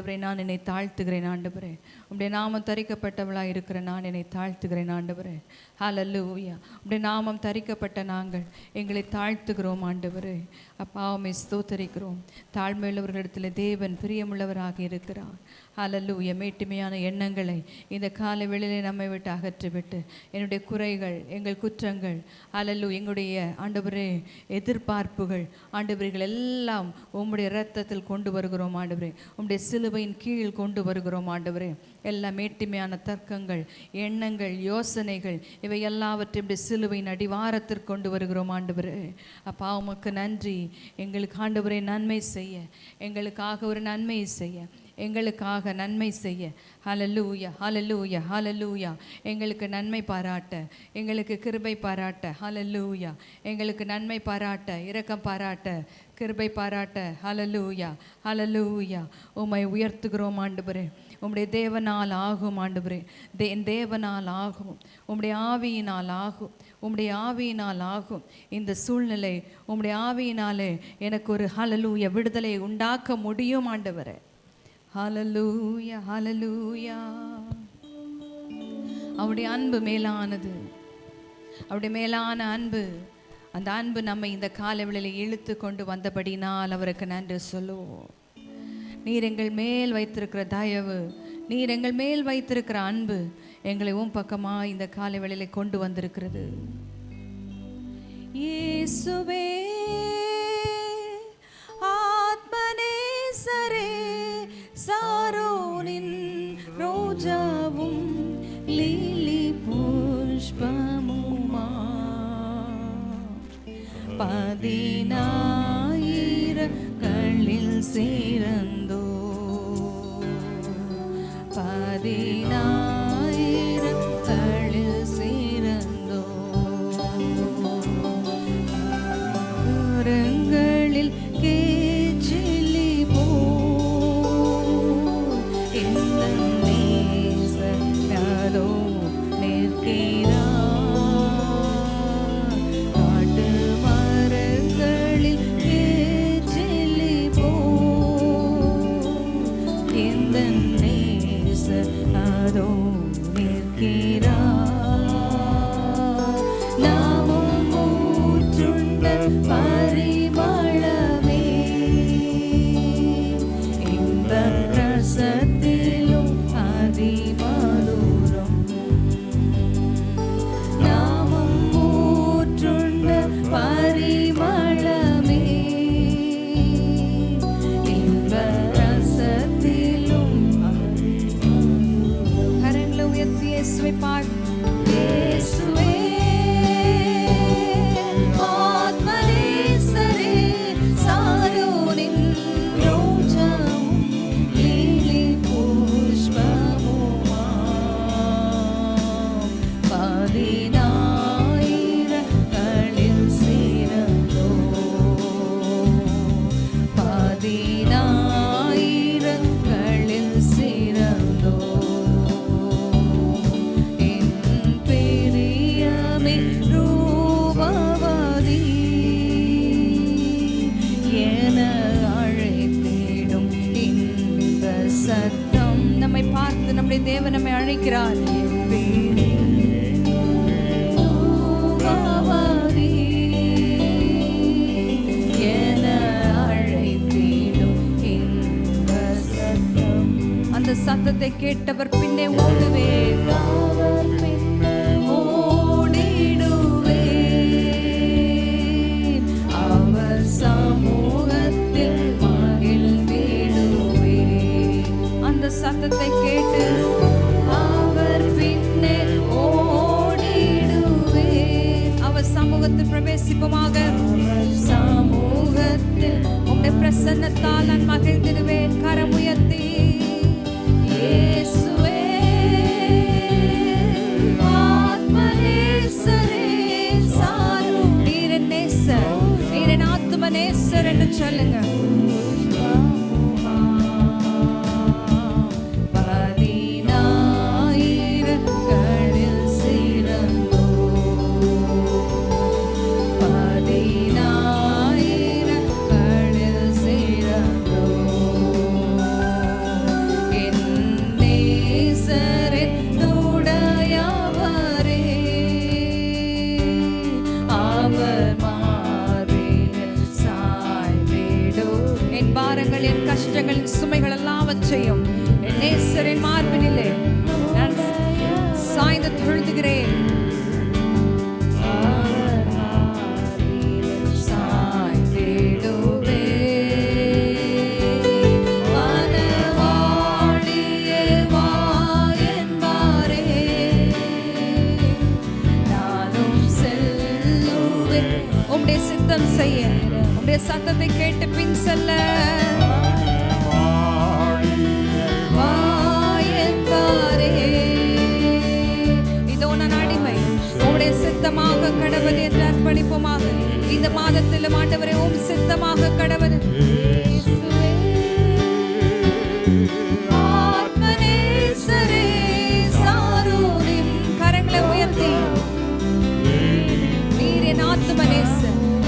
ஆண்டவரே, நான் என்னை தாழ்த்துகிறேன் ஆண்டவரே. உம்முடைய நாமம் தரிக்கப்பட்டவளாக இருக்கிற நான் என்னை தாழ்த்துகிறேன் ஆண்டவரே. ஹல்லேலூயா. உம்முடைய நாமம் தரிக்கப்பட்ட நாங்கள் எங்களை தாழ்த்துகிறோம் ஆண்டவரே. அப்பா, உம்மை ஸ்தோத்தரிக்கிறோம். தாழ்மையுள்ளவர்களிடத்தில் தேவன் பிரியமுள்ளவராக இருக்கிறார். ஹல்லேலூயா. மேட்டுமையான எண்ணங்களை இந்த காலை வேளையிலே நம்மை விட்டு அகற்றிவிட்டு என்னுடைய குறைகள், எங்கள் குற்றங்கள், ஹல்லேலூயா, எங்களுடைய ஆண்டவரே எதிர்பார்ப்புகள் ஆண்டவர்கள் எல்லாம் உம்முடைய இரத்தத்தில் கொண்டு வருகிறோம் ஆண்டவரே. உம்முடைய சிலுவையின் கீழ் கொண்டு வருகிறோம் ஆண்டவரே. எல்லா மேட்டுமையான தர்க்கங்கள், எண்ணங்கள், யோசனைகள் இவை எல்லாவற்றையும் சிலுவையின் அடிவாரத்திற்கு கொண்டு வருகிறோம் ஆண்டவரே. அப்பா, உமக்கு நன்றி. எங்களுக்கு ஆண்டவரே நன்மை செய்ய, எங்களுக்காக ஒரு நன்மை செய்ய, எங்களுக்காக நன்மை செய்ய. ஹல்லேலூயா, ஹல்லேலூயா, ஹல்லேலூயா. எங்களுக்கு நன்மை பாராட்ட, எங்களுக்கு கிருபை பாராட்ட. ஹல்லேலூயா. எங்களுக்கு நன்மை பாராட்ட, இரக்கம் பாராட்ட, கிருபை பாராட்ட. ஹல்லேலூயா, ஹல்லேலூயா. உம்மை உயர்த்துகிறோம் ஆண்டவரே. உம்முடைய தேவனால் ஆகும் ஆண்டவரே. தேவனால் ஆகும், உம்முடைய ஆவியினால் ஆகும், உம்முடைய ஆவியினால் ஆகும். இந்த சூழ்நிலை உம்முடைய ஆவியினாலே எனக்கு ஒரு ஹல்லேலூயா விடுதலை உண்டாக்க முடியும் ஆண்டவரே. ஹல்லேலூயா, ஹல்லேலூயா. அவருடைய அன்பு மேலானது, அவருடைய மேலான அன்பு. அந்த அன்பு நம்மை இந்த காலவெளியில் இழுத்து கொண்டு வந்தபடினால் அவருக்கு நன்றி சொல்லுவோம். நீர் எங்கள் மேல் வைத்திருக்கிற தயவு, நீர் எங்கள் மேல் வைத்திருக்கிற அன்பு எங்களை பக்கமாக இந்த காலவெளியில கொண்டு வந்திருக்கிறது. இயேசுவே, ஆத்மநேசரே, சாரோனின் ரோஜாவும் லீலி புஷ்பமுமா, 10,000களில் சேர்ந்தோ, 10,000களில் சேர்ந்தோ, கரங்களில் கேச்சிலி போ இந்த நேசனதோ நிற்கிறா, காட்டு மரங்களில் கேச்சிலி போ இந்த நேசனதோ நிற்கிறா. நாமும் ஊற்றுண்ட பரிமளமே, இந்த ரசத்திலும் அதிமதுரம். நாமும் ஊற்றுண்ட பரிமளமே, இந்த ரசத்திலும் அதிமதுரம். கரங்களை உயர்த்தி இயேசுவை பாடு. இயேசுவே, ஆத்மநேசரே, சாரோனின் ரோஜாவும் லீலி புஷ்பமுமா, 10,000களில் சேர்ந்தோ, 10,000களில் சேர்ந்தோ, என் பிரியமே ரூபவதி என அழைத்திடும் இந்த சத்தம். நம்மை பார்த்து நம்முடைய தேவன் நம்மை அழைக்கிறார். ரூபவதி என அழைத்திடும் இந்த சத்தம். அந்த சத்தத்தை கேட்டவர் பின்னே ஓடுவேன், அவர் பின்னே ஓடிடுவேன், அவர் சமூகத்தில் மகிழ்ந்திடுவேன். அந்த சத்தத்தை கேட்டு அவர் பின்னே ஓடிடுவேன், அவர் சமூகத்தில் பிரவேசிப்போமாக. சமூகத்தில் உம்முடைய பிரசன்னத்தால் நான் மகிழ்ந்திடுவேன். கரம் உயர்த்தி இயேசுவே, ஆத்மநேசரே, சாரோ, நீர் என் நேசர், நீர் என் ஆத்மநேசர் என்று சொல்லுங்க. 10,000களில் சேர்ந்தோ, 10,000களில் சேர்ந்தோ, யுத்தம் செய்ய உடைய சத்தத்தை கேட்டு பின் செல்ல இதோ நான் அடிமை உடைய சித்தமாக கடவுள் என்று அர்ப்பணிப்போமாக. இந்த மாதத்திலும் ஆண்டவரே உம் சித்தமாக கடவுள்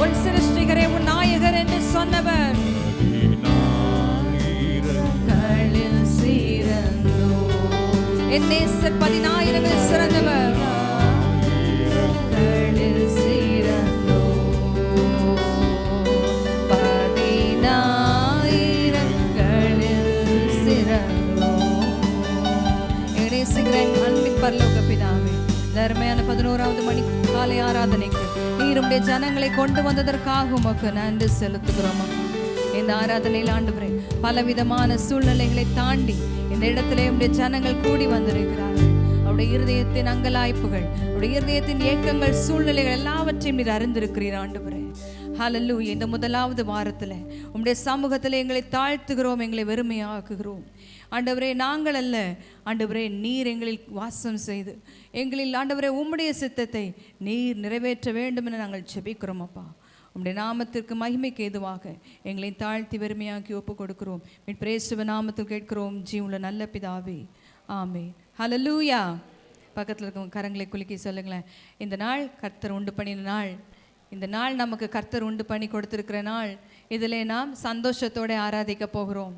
உன் சிருஷ்டிகரே உன் நாயகர் என்று சொன்னவர் என் நேசர் 10,000 சிறந்தவர் அன்பின் பரலோக பிதாவே, தர்மையான 11வது மணி காலை ஆராதனைக்கு நீருடைய ஜனங்களை கொண்டு வந்ததற்காக உமக்கு நன்றி செலுத்துகிறோம். இந்த ஆராதனையில் ஆண்டவரே பலவிதமான சூழ்நிலைகளை தாண்டி இந்த இடத்திலே உடைய ஜனங்கள் கூடி வந்திருக்கிறார்கள். அவருடைய இருதயத்தின் அங்கலாய்ப்புகள், அவருடைய இருதயத்தின் ஏக்கங்கள், சூழ்நிலைகள் எல்லாவற்றையும் நீர் அறிந்திருக்கிறீர் ஆண்டவரே. ஹல்லேலூயா. இந்த முதலாவது வாரத்தில் உம்முடைய சமூகத்தில் எங்களை தாழ்த்துகிறோம், எங்களை வெறுமையாக்குகிறோம் ஆண்டவரே. நாங்கள் அல்ல ஆண்டவரே, நீர் எங்களில் வாசம் செய்து எங்களில் ஆண்டவரே உம்முடைய சித்தத்தை நீர் நிறைவேற்ற வேண்டும் என நாங்கள் ஜெபிக்கிறோம் அப்பா. உம்முடைய நாமத்திற்கு மகிமைக்கு ஏதுவாக எங்களை தாழ்த்தி வெறுமையாக்கி ஒப்பு கொடுக்கிறோம். பிரேசுவ நாமத்தில் கேட்கிறோம் ஜீவனுள்ள நல்ல பிதாவே, ஆமென். ஹல்லேலூயா. பக்கத்தில் இருக்கவங்க கரங்களை குலுக்கி சொல்லுங்களேன், இந்த நாள் கர்த்தர் உண்டு பண்ணின நாள், இந்த நாள் நமக்கு கர்த்தர் உண்டு பண்ணி கொடுத்திருக்கிற நாள். இதிலே நாம் சந்தோஷத்தோடு ஆராதிக்க போகிறோம்.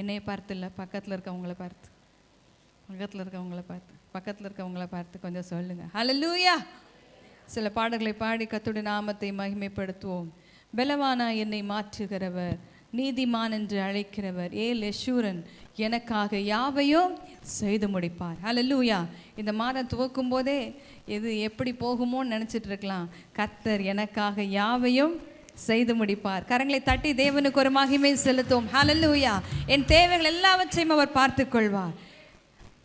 என்னையை பார்த்து இல்லை, பக்கத்தில் இருக்கவங்கள பார்த்து, பக்கத்தில் இருக்கவங்கள பார்த்து கொஞ்சம் சொல்லுங்க ஹல்லேலூயா. சில பாடல்களை பாடி கர்த்தருடைய நாமத்தை மகிமைப்படுத்துவோம். பலவானா என்னை மாற்றுகிறவர், நீதிமான் என்று அழைக்கிறவர், ஏல் யெஷூரன் எனக்காக யாவையும் செய்து முடிப்பார். ஹல்லேலூயா. இந்த மாதம் துவக்கும் போதே இது எப்படி போகுமோன்னு நினச்சிட்டு இருக்கலாம். கர்த்தர் எனக்காக யாவையும் செய்து முடிப்பார். கரங்களை தட்டி தேவனுக்கு ஒரு மகிமை செலுத்தும். ஹல்லேலூயா. என் தேவைகள் எல்லாவற்றையும் அவர் பார்த்து கொள்வார்.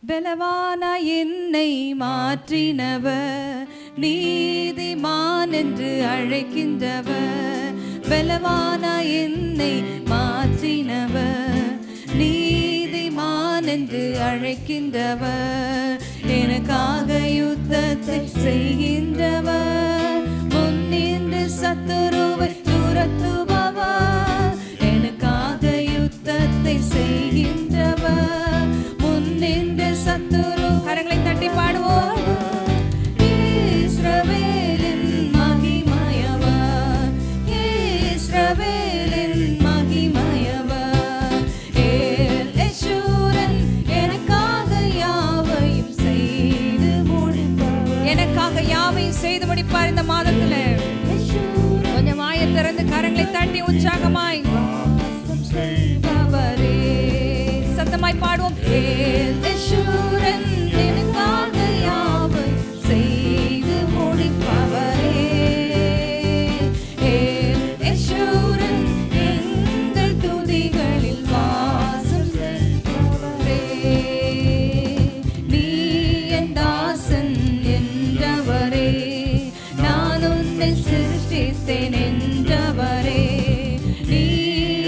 பலவான என்னை மாற்றினவர், நீதிமான் என்று அழைக்கின்றவர். பலவான என்னை மாற்றினவர், நீதிமான் என்று அழைக்கின்றவர். எனக்காக யுத்தத்தை செய்கின்றவர், முன்னின்று சத்துருவை துரத்துபவர். எனக்காக யுத்தத்தை செய்கின்றவர், முன்னின்று சத்துரு. கரங்களை தட்டி பாடுவோம். இஸ்ரவேலின் மகிமையவர், இஸ்ரவேலின் மகிமையவர். ஏல் யெஷூரன் எனக்காக யாவையும் செய்து முடிப்பார். எனக்காக யாவையும் செய்து முடிப்பார். இந்த மாதத்துல கொஞ்சம் வாயை திறந்து கரங்களை தட்டி உற்சாகமாய் சத்தமாய் பாடுவோம். ஏல் யெஷூரன் எனக்காக யாவையும் செய்து முடிப்பவரே. ஏல் யெஷூரன் எங்கள் துதிகளில் வாசம் செய்பவரே. நீ என் தாசன் என்றவரே, நான் உன்னை சிருஷ்டித்தேன் என்றவரே. நீ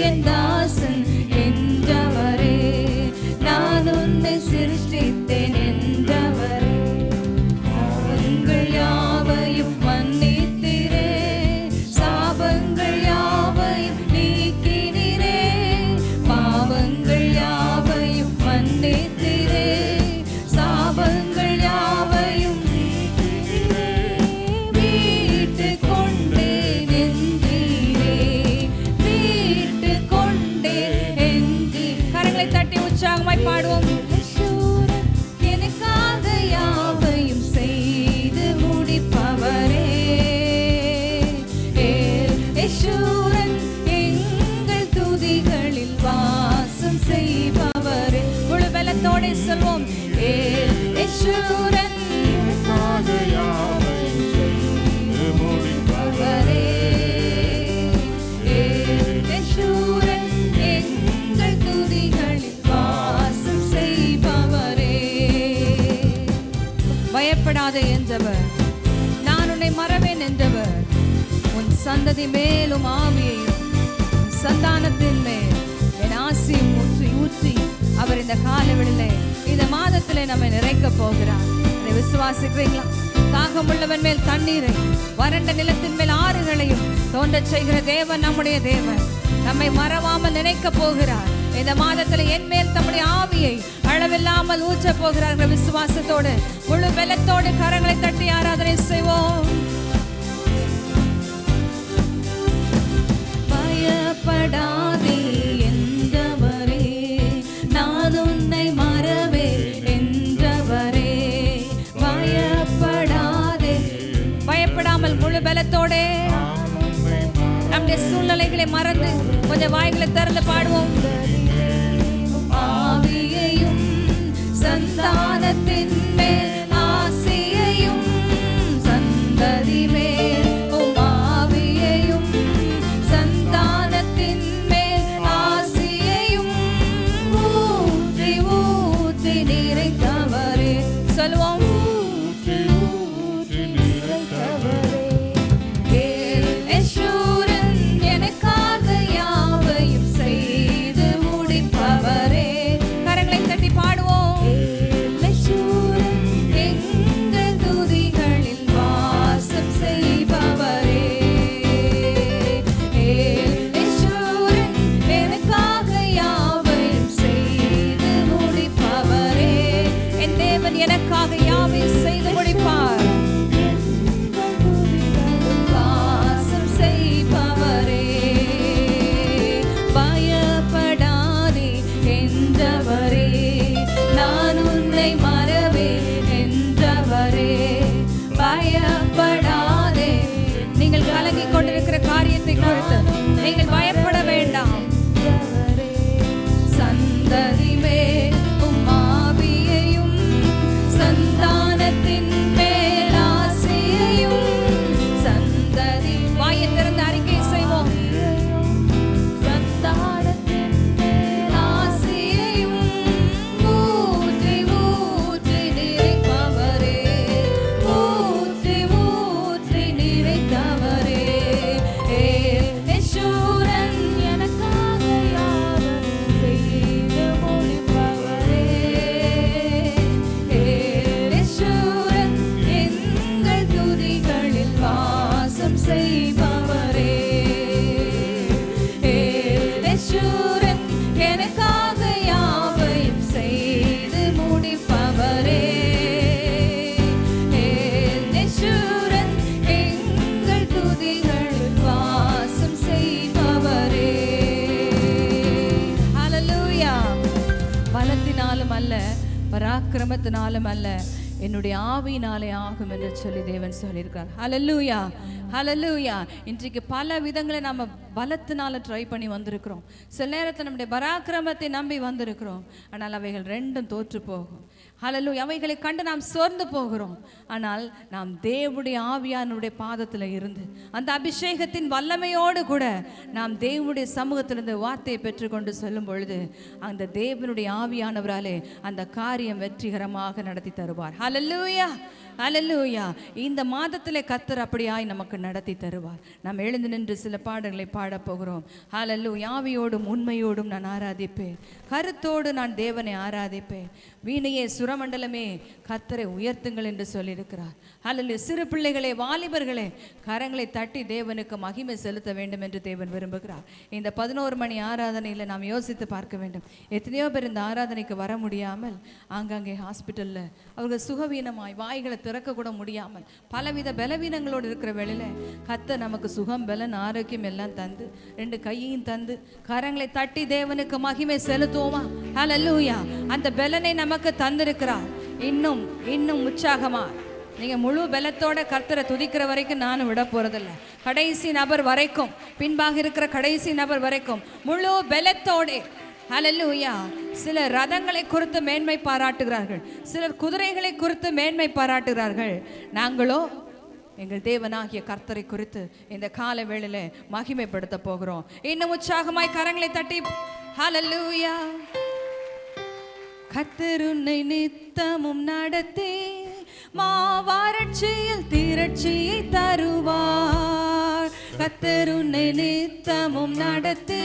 என் தாசன் என்றவரே, நான் உன்னை சிருஷ்டித்தேன் என்றவரே. பாவங்கள் யாவையும் மன்னித்தீரே, சாபங்கள் யாவையும் நீக்கினீரே. பாவங்கள் யாவையும் மன்னித்தீரே, சாபங்கள் யாவையும் நீக்கினீரே. மீட்டு கொண்டேன் என்றீரே, மீட்டு கொண்டேன் என்றீ. கரங்களை தட்டி உற்சாகமாய் பாடுவோம். எனக்காக யாவையும் செய்து முடிப்பவரே. ஏல் யெஷூரன் எங்கள் துதிகளில் வாசம் செய்பவரே. முழு பலத்தோடு சொல்வோம். ஏல் யெஷூரன் எனக்காக யாவையும் செய்து முடிப்பவரே. ஏல் யெஷூரன் எங்கள் துதிகளில் வாசம் செய்பவரே. பயப்படாதே என்றவர், நான் உன்னை மறவேன் என்றவர், உன் சந்ததி மேலும் ஆவியையும் சந்தானத்தின் மேல் என் ஆசையும் ஊற்றி ஊற்றி அவர் இந்த காலவெளியிலே இந்த மாதத்திலே நம்மை நிறைக்க போகிறார். அதை விசுவாசிக்கிறீங்களா? தாகமுள்ளவன் மேல் தண்ணீரை, வறண்ட நிலத்தின் மேல் ஆறுகளையும் தோன்ற செய்கிற தேவன் நம்முடைய தேவன். நம்மை மறவாமல் நினைக்க போகிறார். இந்த மாதத்துல என் மேல் தம்முடைய ஆவியை அளவில்லாமல் ஊற்ற போகிறார்கள். விசுவாசத்தோடு முழு பலத்தோடு கரங்களை தட்டி ஆராதனை செய்வோம். பயப்படாதே என்றவரே, நான் உன்னை மறவே என்றவரே. பயப்படாதே, பயப்படாமல் முழு பலத்தோடே நம்முடைய சூழ்நிலைகளை மறந்து கொஞ்சம் வாய்களை திறந்து பாடுவோம். ஆவியையும் சந்தானத்தின் மேல் ஆசையையும் சந்ததி மேல் ஆவியையும் சந்தானத்தின் மேல் ஆசையையும் ஊற்றி ஊற்றி நிறைத்தவரே. சொல்லுவோம். எனக்காக யாவை செய்து முடிப்பார். வாசம் செய்பவரே, பயப்படாதே என்றவரே, நான் உன்னை மறவே என்றவரே. பயப்படாதே. நீங்கள் கலங்கிக் கொண்டிருக்கிற காரியத்தை குறித்து நீங்கள் பயப்பட வேண்டாம். சந்ததி மேல் சந்தானத்தின் மேல் ஆசையையும் சந்ததி. வாயை திறந்து அறிக்கை செய்வோம். சந்தானத்தின் மேல் ஆசையையும் ஊற்றி ஊற்றி நிறைப்பவரே, ஊற்றி ஊற்றி நிறைத்தவரே. யேசூரன் எனக்காக யாவையும் செய்து முடிப்பவரே. வாசம் செய்பவரே, யேசூரன் எனக்காக யாவையும் செய்து முடிப்பவரே. யேசூரன் எங்கள் துதிகளில் வாசம் செய்பவரே. ஹல்லேலூயா. பலத்தினாலும் அல்ல, பராக்கிரமத்தினாலும் அல்ல, என்னுடைய ஆவியினாலே ஆகும் என்று சொல்லி தேவன் சொல்லியிருக்கார். ஹல்லேலூயா, ஹல்லேலூயா. இன்றைக்கு பல விதங்களை நம்ம பலத்தினால ட்ரை பண்ணி வந்திருக்கிறோம். சில நேரத்தில் நம்முடைய பராக்கிரமத்தை நம்பி வந்திருக்கிறோம். ஆனால் அவைகள் ரெண்டும் தோற்று போகும். ஹல்லேலூயா. அவைகளை கண்டு நாம் சோர்ந்து போகிறோம். ஆனால் நாம் தேவனுடைய ஆவியானுடைய பாதத்தில் இருந்து அந்த அபிஷேகத்தின் வல்லமையோடு கூட நாம் தேவனுடைய சமூகத்திலிருந்து வார்த்தையை பெற்றுக்கொண்டு சொல்லும் பொழுது அந்த தேவனுடைய ஆவியானவராலே அந்த காரியம் வெற்றிகரமாக நடத்தி தருவார். ஹல்லேலூயா, ஹல்லேலூயா. இந்த மாதத்திலே கர்த்தர் அப்படியாய் நமக்கு நடத்தி தருவார். நாம் எழுந்து நின்று சில பாடல்களை பாடப்போகிறோம். ஹல்லேலூயா. ஆவியோடும் உண்மையோடும் நான் ஆராதிப்பேன், கருத்தோடு நான் தேவனை ஆராதிப்பேன். வீணையே சுரமண்டலமே கர்த்தரை உயர்த்துங்கள் என்று சொல்லியிருக்கிறார். ஹல்லேலூயா. சிறு பிள்ளைகளே, வாலிபர்களே, கரங்களை தட்டி தேவனுக்கு மகிமை செலுத்த வேண்டும் என்று தேவன் விரும்புகிறார். இந்த 11 மணி ஆராதனையில் நாம் யோசித்து பார்க்க வேண்டும். எத்தனையோ பேர் இந்த ஆராதனைக்கு வர முடியாமல் ஆங்காங்கே ஹாஸ்பிட்டலில் அவர்கள் சுகவீனமாய் வாய்களை திறக்க கூட முடியாமல் பலவித பலவீனங்களோடு இருக்கிற வேளையில கர்த்தர் நமக்கு சுகம், பலன், ஆரோக்கியம் எல்லாம் தந்து 2 கையையும் தந்து கரங்களை தட்டி தேவனுக்கு மகிமை செலுத்துவோமா? ஹல்லேலூயா. அந்த பலனை நமக்கு தந்திருக்கிறார். இன்னும் இன்னும் உற்சாகமா நீங்கள் முழு பலத்தோட கர்த்தரை துதிக்கிற வரைக்கும் நானும் விட போகிறதில்ல. கடைசி நபர் வரைக்கும், பின்பாக இருக்கிற கடைசி நபர் வரைக்கும் முழு பலத்தோடு. ஹல்லேலூயா. சிலர் ரதங்களை குறித்து மேன்மை பாராட்டுகிறார்கள், சிலர் குதிரைகளை குறித்து மேன்மை பாராட்டுகிறார்கள். நாங்களோ எங்கள் தேவனாகிய கர்த்தரை குறித்து இந்த கால வேளையில மகிமைப்படுத்த போகிறோம். இன்னும் உற்சாகமாய் கரங்களை தட்டி ஹல்லேலூயா. கர்த்தர் உன்னை நித்தமும் நடத்தி மாவறட்சியில் திரட்சியை தருவார். கர்த்தர் உன்னை நித்தமும் நடத்தி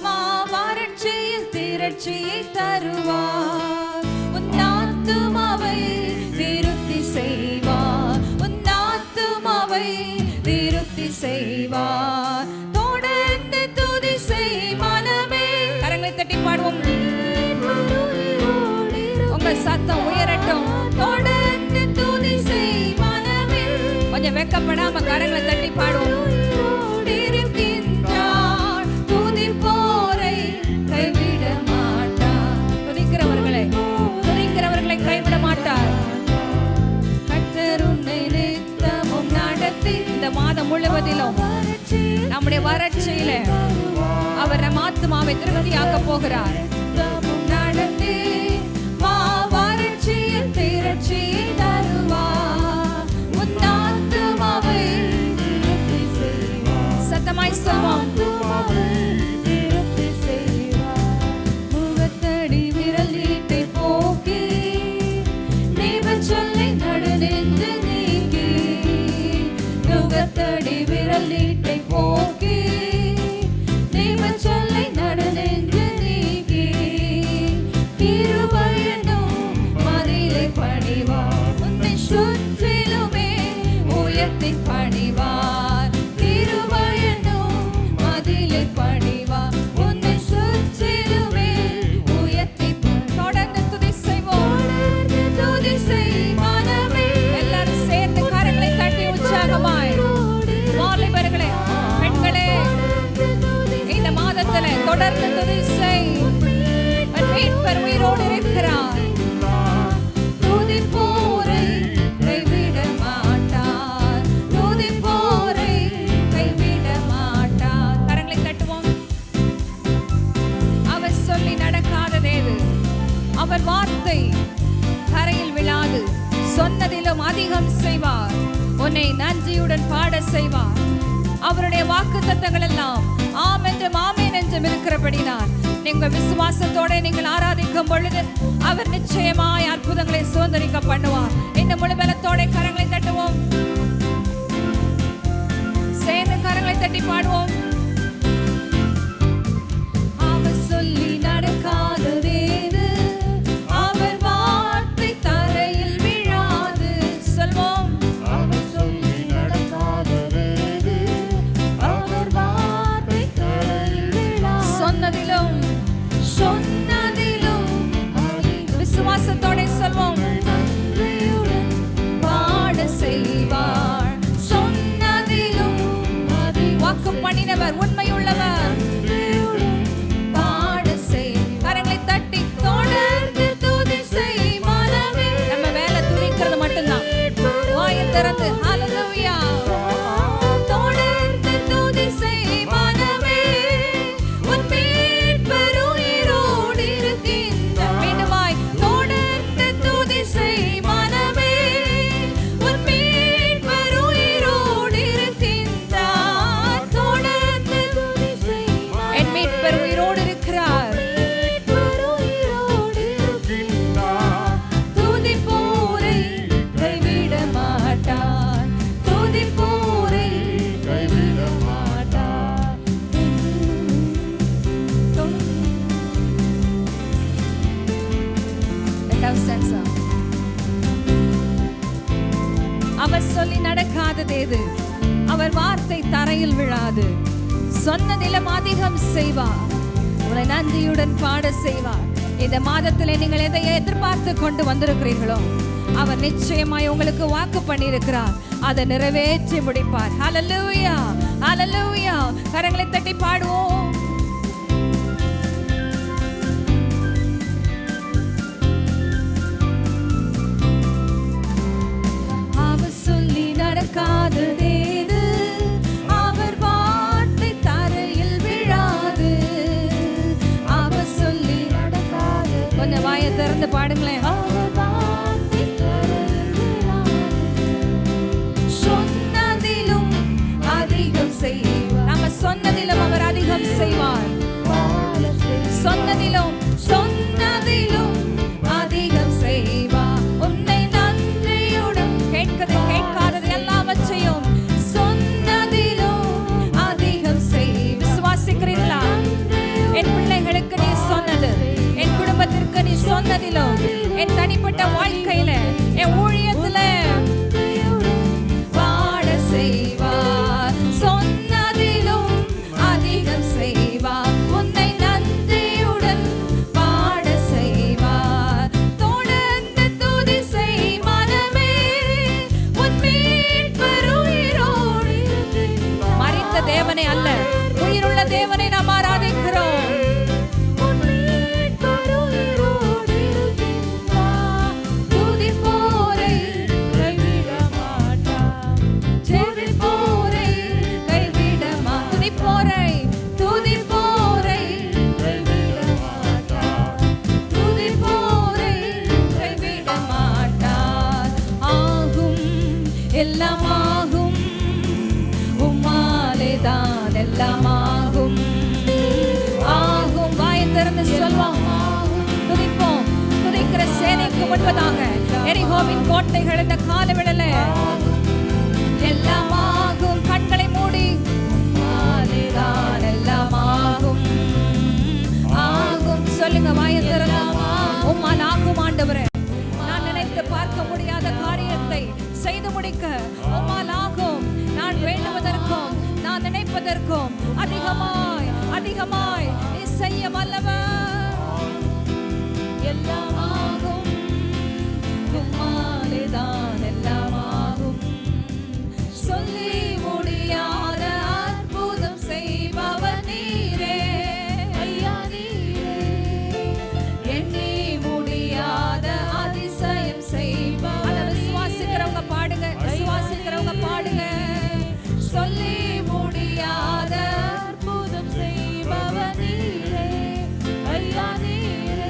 மாவறட்சியில் திரட்சியை தருவார். உன் ஆத்துமாவை விருத்தி செய்வார், உன் ஆத்துமாவை விருத்தி செய்வார். தொடர்ந்து துதி செய் மனமே. கரங்களை தட்டி பாடுவோம். உங்கள் சத்தம் உயரட்டும். தொடர்ந்து துதி செய் மனமே. கொஞ்சம் வெக்கப்படாம கரங்களை தட்டி பாடுவோம். துதிப்போரை கைவிட மாட்டார். துதிக்கிறவர்களை கைவிட மாட்டார். கர்த்தர் உன்னை நித்தமும் நடத்தி. இந்த மாதம் முழுவதிலும் நம்முடைய வறட்சியில அவர் நம் ஆத்துமாவை திருப்தியாக்க போகிறார். நடத்தி வறட்சியில் திரட்சியை தருவார். உன் ஆத்துமாவை சத்தமாய் சொல்வோம். முகத்தடி விரல் நீட்டை போக்கி தேவ சொல்லை நடுநெஞ்சு நீக்கி. முகத்தடி விரல் நீட்டை போக்கி தேவ சொல்லை நடுநெஞ்சு நீக்கி. கிருபை என்னும் மதிலை பணிவார். உன்னை சுற்றிலுமே உயர்த்தி பணிவார். கிருபை என்னும் மதிலை பணிவார். உன்னை சுற்றிலுமே உயர்த்தி. தொடர்ந்து துதி செய்வோம். துதி செய் மனமே. எல்லாரும் சேர்ந்து கரங்களை தட்டி உற்சாகமாய். வாலிபர்களே, பெண்களே, இந்த மாதத்துல தொடர்ந்து துதி செய். மீட்பர் உயிரோடு இருக்கிறார். துதிப்போரை கைவிட மாட்டார். துதிப்போரை கைவிட மாட்டார். கரங்களை தட்டுவோம். அவர் சொல்லி நடக்காததேது? அவர் வார்த்தை கரையில் விழாது. சொன்னதிலும் அதிகம் செய்வார். உன்னை நன்றியுடன் பாட செய்வார். அவருடைய வாக்குத்தத்தங்கள் எல்லாம் ஆம் என்றும் ஆமேன் என்றும் இருக்கிறபடினார் நீங்கள் விசுவாசத்தோட நீங்கள் ஆராதிக்கும் பொழுது அவர் நிச்சயமாய் அற்புதங்களை சுதந்திரிக்க பண்ணுவார். இந்த முழுபலத்தோட கரங்களை தட்டுவோம். சேர்ந்து கரங்களை தட்டி பாடுவோம். அவர் சொல்லி நடக்காததேது? அவர் வார்த்தை தரையில் விழாது. சொல்வோம். அவர் சொல்லி நடக்காததேது? அவர் வார்த்தை தரையில் விழாது. சொன்னதிலும் விசுவாசத்தோட சொல்வோம். பாட செய்வார். சொன்னதிலும் வாக்கு பண்ணினவர் உண்மையுள்ளவர். பாட செய். கரங்களை தட்டி தொடர்ந்து துதி செய் மனமே. நம்ம வேலை துதிக்கிறது மட்டும்தான். வாயை திறந்து ஹல்லேலூயா. தொடர்ந்து துதி செய் மனமே. உன் மீட்பர் உயிரோடு இருக்கின்றார். மீண்டுமாய் தொடர்ந்து துதி செய் மனமே. உன் மீட்பர் உயிரோடு இருக்கின்றார். தொடர்ந்து துதி செய். என் மீட்பர் உயிரோடு இருக்கிறார். துதிப்போரை கைவிட மாட்டார். துதிப்போரை கைவிட மாட்டார். அவர் சொல்லி நடக்காததேது? அவர் வார்த்தை தரையில் விழாது. சொன்னதிலும் அதிகம் செய்வார். உங்களை நன்றியுடன் பாட செய்வார். இந்த மாதத்திலே நீங்கள் எதை எதிர்பார்த்து கொண்டு வந்திருக்கிறீர்களோ அவர் நிச்சயமாய் உங்களுக்கு வாக்கு பண்ணியிருக்கிறார். அதை நிறைவேற்றி முடிப்பார். ஹல்லேலூயா, ஹல்லேலூயா. கரங்களை தட்டி பாடுவோம். அவர் சொல்லி நடக்காததேது? அவர் வார்த்தை தரையில் விழாது. அவர் சொல்லி நடக்காது. கொஞ்சம் வாயை திறந்து பாடுங்களேன். சொன்னதிலும் அதிகம் செய்வார். நம்ம சொன்னதிலும் அவர் அதிகம் செய்வார். சொன்னதிலும் அதிகம் செய்வார். உன்னை நன்றியுடன் கேட்காதது எல்லாவற்றையும் சொன்னதிலும் வருவதற்கு முன்பதாக எரிகோவின் கோட்டைகள் இந்த காலவிடல எல்லாமாகும். கண்களை மூடி எல்லாமாகும் ஆகும் சொல்லுங்க. வாயை திறந்து உம்மால் ஆகும் ஆண்டவரே. நான் நினைத்து பார்க்க முடியாத காரியத்தை செய்து முடிக்க உம்மால் ஆகும். நான் வேண்டுவதற்கும் நான் நினைப்பதற்கும் அதிகமாய் அதிகமாய் நீ செய்ய வல்லவர். எல்லாமாகும் உம்மாலேதான் எல்லாமாகும். சொல்லி முடியாத அற்புதம் செய்பவர் நீரே ஐயா நீரே. எண்ணி முடியாத அதிசயம் செய்பவர். அதை விசுவாசிக்கிறவங்க பாடுங்க, விசுவாசிக்கிறவங்க பாடுங்க. சொல்லி முடியாத அற்புதம் செய்பவர் நீரே ஐயா நீரே.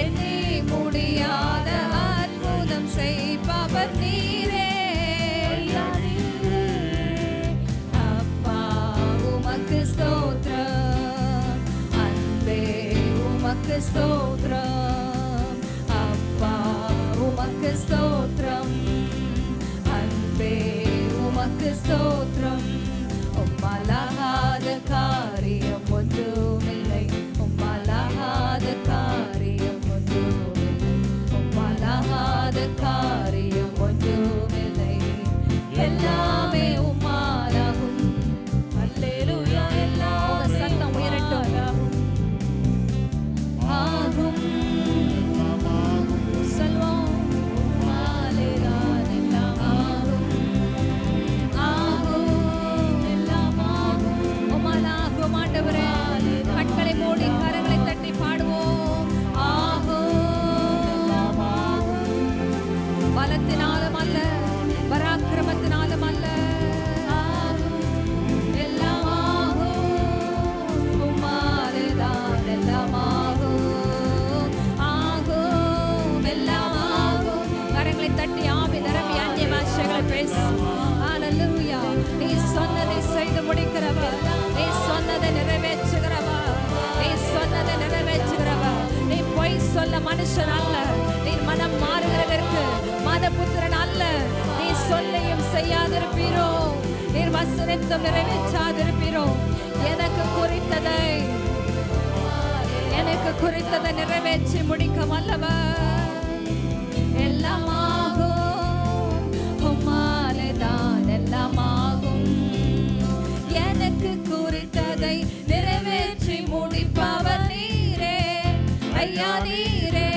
எண்ணி முடியாத அற்புதம் செய்பவர் நீரே ஐயா நீரே. அப்பா உமக்கு ஸ்தோத்திரம், அன்பே உமக்கு ஸ்தோத்திரம். அப்பா உமக்கு ஸ்தோத்திரம், அன்பே உமக்கு ஸ்தோத்திரம். உம்மாலாகாத காரியம் ஒன்றுமில்லை, உம்மாலாகாத காரியம் ஒன்றுமில்லை, உம்மாலாகாத காரியம் ஒன்றுமில்லை. எல்லாமே உம்மாலாகும். அல்லேலூயா. எல்லாம் சத்தம் உயரட்டும். ஆகும் சொல்வோம். உம்மாலேதான் எல்லாம் ஆகும். ஆகும் எல்லாம் ஆகும். உம்மாலாகும் ஆண்டவரே. கண்களை மூடி கரங்களை தட்டி பாடுவோம். ஆகும் எல்லாம் ஆகும். பலத்தினாலும் அல்ல, பராக்கிரமத்தினாலும் அல்ல. ஆகும் எல்லாம் ஆகும். உம்மாலேதான் எல்லாம் ஆகும். ஆகும் எல்லாம் ஆகும். கரங்களை தட்டி ஆவி நிரம்பி அந்நிய பாஷைகளை பேசு. ஹல்லேலூயா. நீ சொன்னதை செய்து முடிக்கிறவர், நீ சொன்னதை நிறைவேற்றுகிறவர், நீ சொன்னதை நிறைவேற்றுகிறவர். நீ பொய் சொல்ல மனுஷன் அல்ல, நீ மனம் மாறுகிறதற்கு மனபுத்திரன் அல்ல. நீ சொல்லையும் செய்யாதிருப்பீரோ, நீர் வசனத்தும் நிறைவேற்றாதிருப்பீரோ. எனக்கு குறித்ததை நிறைவேற்றி முடிக்க வல்லவர். எல்லாமாகும் உம்மாலேதான் எல்லாமாகும். எனக்கு குறித்ததை நிறைவேற்றி முடிப்பவர் நீரே ஐயா நீரே.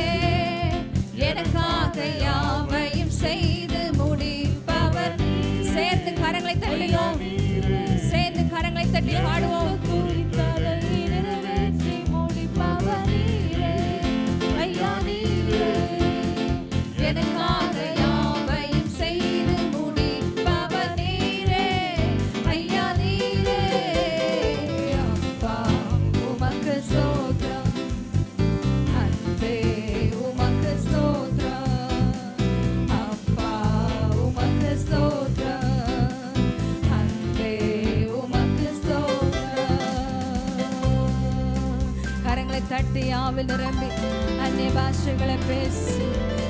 எனக்காக யாவையும் செய்து முடிப்பவர். சேர்ந்து கரங்களை தட்டினோம், சேர்ந்து கரங்களை தட்டி பாடுவோம். குறித்ததை நிறைவேற்றி முடிப்பவர் நீரே ஐயா நீரே. எனக்காக யாவையும் செய்து முடிப்பவர் நீரே ஐயா நீரே. அப்பா உமக்கு ஸ்தோத்திரம், அன்பே உமக்கு ஸ்தோத்திரம். அப்பா உமக்கு ஸ்தோத்திரம், அன்பே உமக்கு ஸ்தோத்திரம். கரங்களை தட்டி ஆவில் நிரம்பி அந்நிய பாஷைகளை பேசி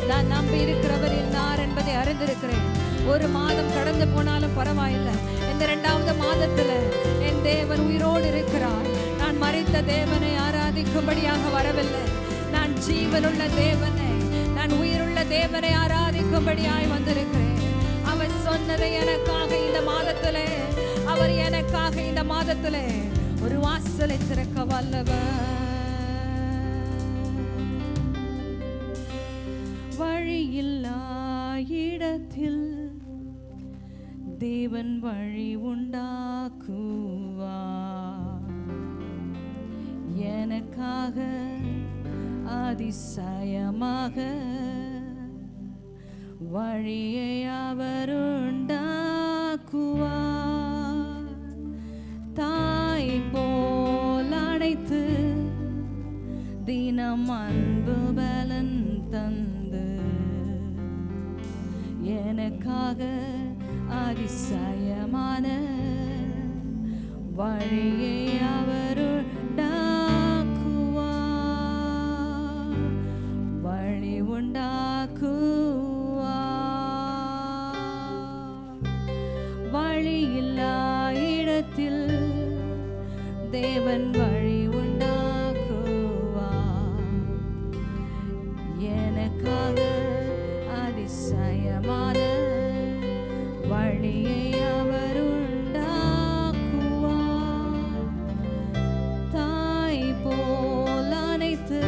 நான் நம்பி இருக்கிறவர் இருந்தார் என்பதை அறிந்திருக்கிறேன். ஒரு மாதம் கடந்து போனாலும் பரவாயில்லை, இந்த 2வது மாதத்துல என் தேவன் உயிரோடு இருக்கிறார். நான் மரித்த தேவனை ஆராதிக்கும்படியாக வரவில்லை, நான் ஜீவனுள்ள தேவனை, நான் உயிருள்ள தேவனை ஆராதிக்கும்படியாய் வந்திருக்கிறேன். அவர் சொன்னதை எனக்காக இந்த மாதத்திலே, அவர் எனக்காக இந்த மாதத்திலே ஒரு வாசலை திறக்க வல்லவர். வழியில்லா இடத்தில் தேவன் வழி உண்டாக்குவார். எனக்காக அதிசயமாக வழியை அவர் உண்டாக்குவார். தாய் போல் அணைத்து தினம் அன்பு பலன் தந்து எனக்காக அதிசயமான வழியை அவர் உண்டாக்குவார். வழி உண்டாக்குவா. வழியில்லா இடத்தில் தேவன் வழி உண்டாக்குவா. எனக்காக அதிசயமான வழியை அவர் உண்டாக்குவா. தாய் போல் அனைத்து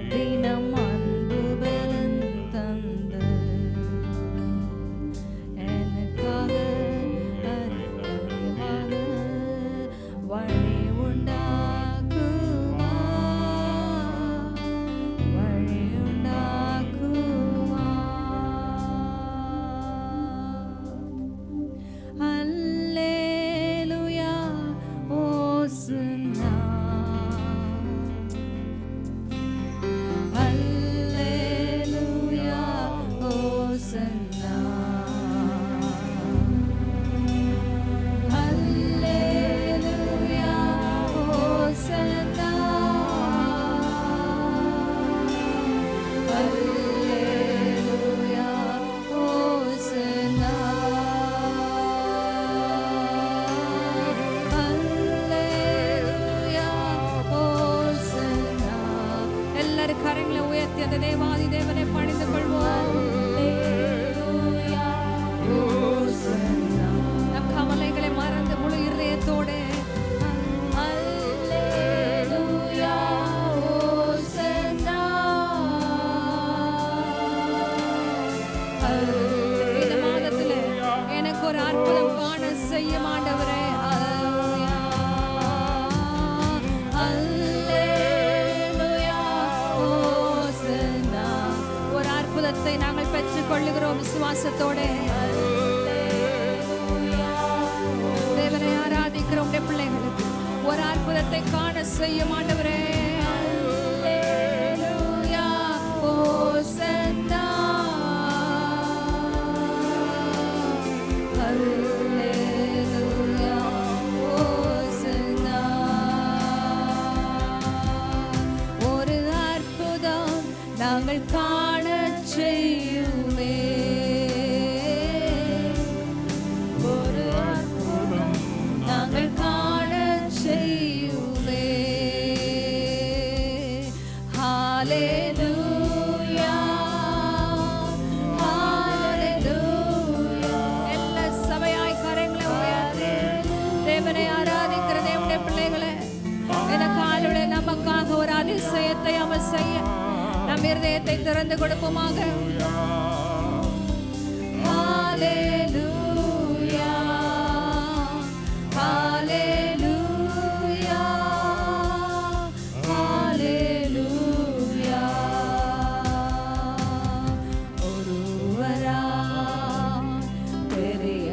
தினம் அன்பு பலன் தந்து எனக்காக அதிசயமான வழி உண்டாக்குவா. வழி உண்டாக்குவா. அல்லேலூயா ஓசன்னா. அல்லேலூயா ஓசன்னா. அல்லேலூயா ஓசன்னா. அல்லேலூயா ஓசன்னா. அல்லேலூயா ஓசன்னா. எல்லாரும் கரங்களை உயர்த்தி அந்த தேவாதி தேவனை பணிந்து கொள்வோம். அல்லேலூயா ஓசன்னா. நம் கவலைகளை மறந்து முழு இதயத்தோடு அல்லேலூயா ஓசன்னா. இந்த மாதத்துல எனக்கு ஒரு அற்புதம் காண செய்யும் ஆண்டவரே. அல்லேலூயா. அல்லேலூயா ஓசன்னா. ஒரு அற்புதத்தை நாங்கள் பெற்றுக் கொள்ளுகிறோம் விசுவாசத்தோடு. தேவனை ஆராதிக்கிறோம். பிள்ளைகளுக்கு ஒரு அற்புதத்தை காண செய்யும் ஆண்டவரே. அல்லேலூயா ஓசன்னா. அல்லேலூயா ஓசன்னா. ஒரு அற்புதம் நாங்கள் காண செய்யுமே. ஒரு அற்புதம் நாங்கள் காண செய்யுமே. ஹalleluya. ஹalleluya. எல்லா சபையாய் கரங்களை உயர்த்தி தேவனை ஆராதிக்கிற தேவனுடைய பிள்ளைகளே, இந்த காலையிலே நமக்காக ஒரு அதிசயத்தை அவர் செய்ய நம் இருதயத்தை திறந்து கொடுப்போமாக. ஹalleluya. ஹalleluya. ஹalleluya. ஒருவரா பெரிய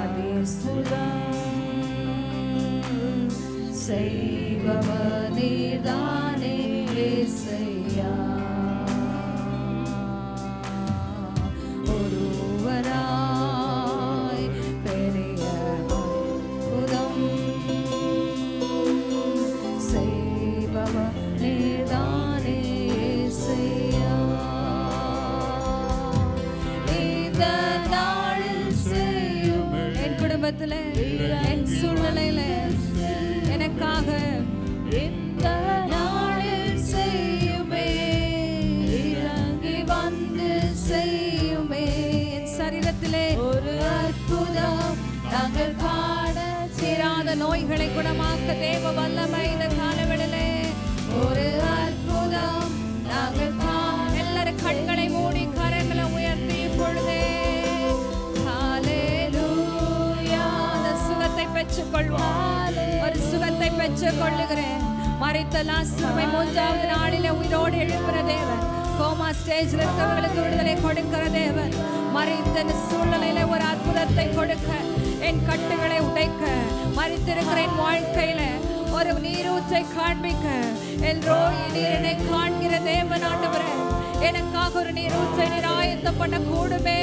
அதிசயம் செய்பவர் நீதானே இயேசையா. ஒருவராய் பெரிய அற்புதம் செய்பவர் நீதானே இயேசையா. இந்த நாளில் செய்யும் என் குடும்பத்தில் என் சூழ்நிலையில எனக்காக இந்த நாளில் செய்யுமே. இறங்கி வந்து செய்யுமே. என் சரீரத்திலே ஒரு அற்புதம் நாங்கள் காண தீராத நோய்களை குணமாக்க தேவ வல்லமை இந்த காலவெளியிலே ஒரு அற்புதம் நாங்கள் காண. எல்லாரும் கண்களை மூடி கரங்களை உயர்த்தி பொழுதே ஹalleluya. அந்த சுகத்தை பெற்றுக் கொள்வோம். ஒரு சுகத்தை பெற்றுக் கொள்ளுகிறேன். மரித்த லாசருவை மூன்றாவது நாளிலே உயிரோடு எழுப்புகிற தேவன். கோமா ஸ்டேஜ்ல இருக்கவங்களுக்கு விடுதலை கொடுக்கிற தேவன். மரித்த சூழ்நிலையில ஒரு அற்புதத்தை கொடுக்க, என் கட்டுகளை உடைக்க, மரித்திருக்கிற என் வாழ்க்கையில ஒரு நீரூற்றை காண்பிக்க, என் ரோய் நீரினை காண்கிற தேவன் ஆண்டவரே. எனக்காக ஒரு நீரூற்றை நீர் ஆயத்தம் பண்ண கூடுமே.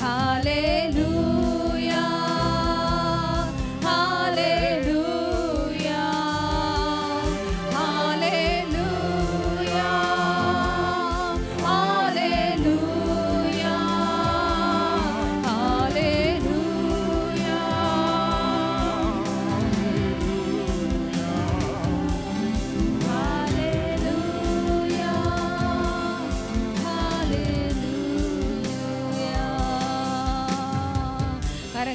ஹalleluya. ஹalleluya. ஹalleluya.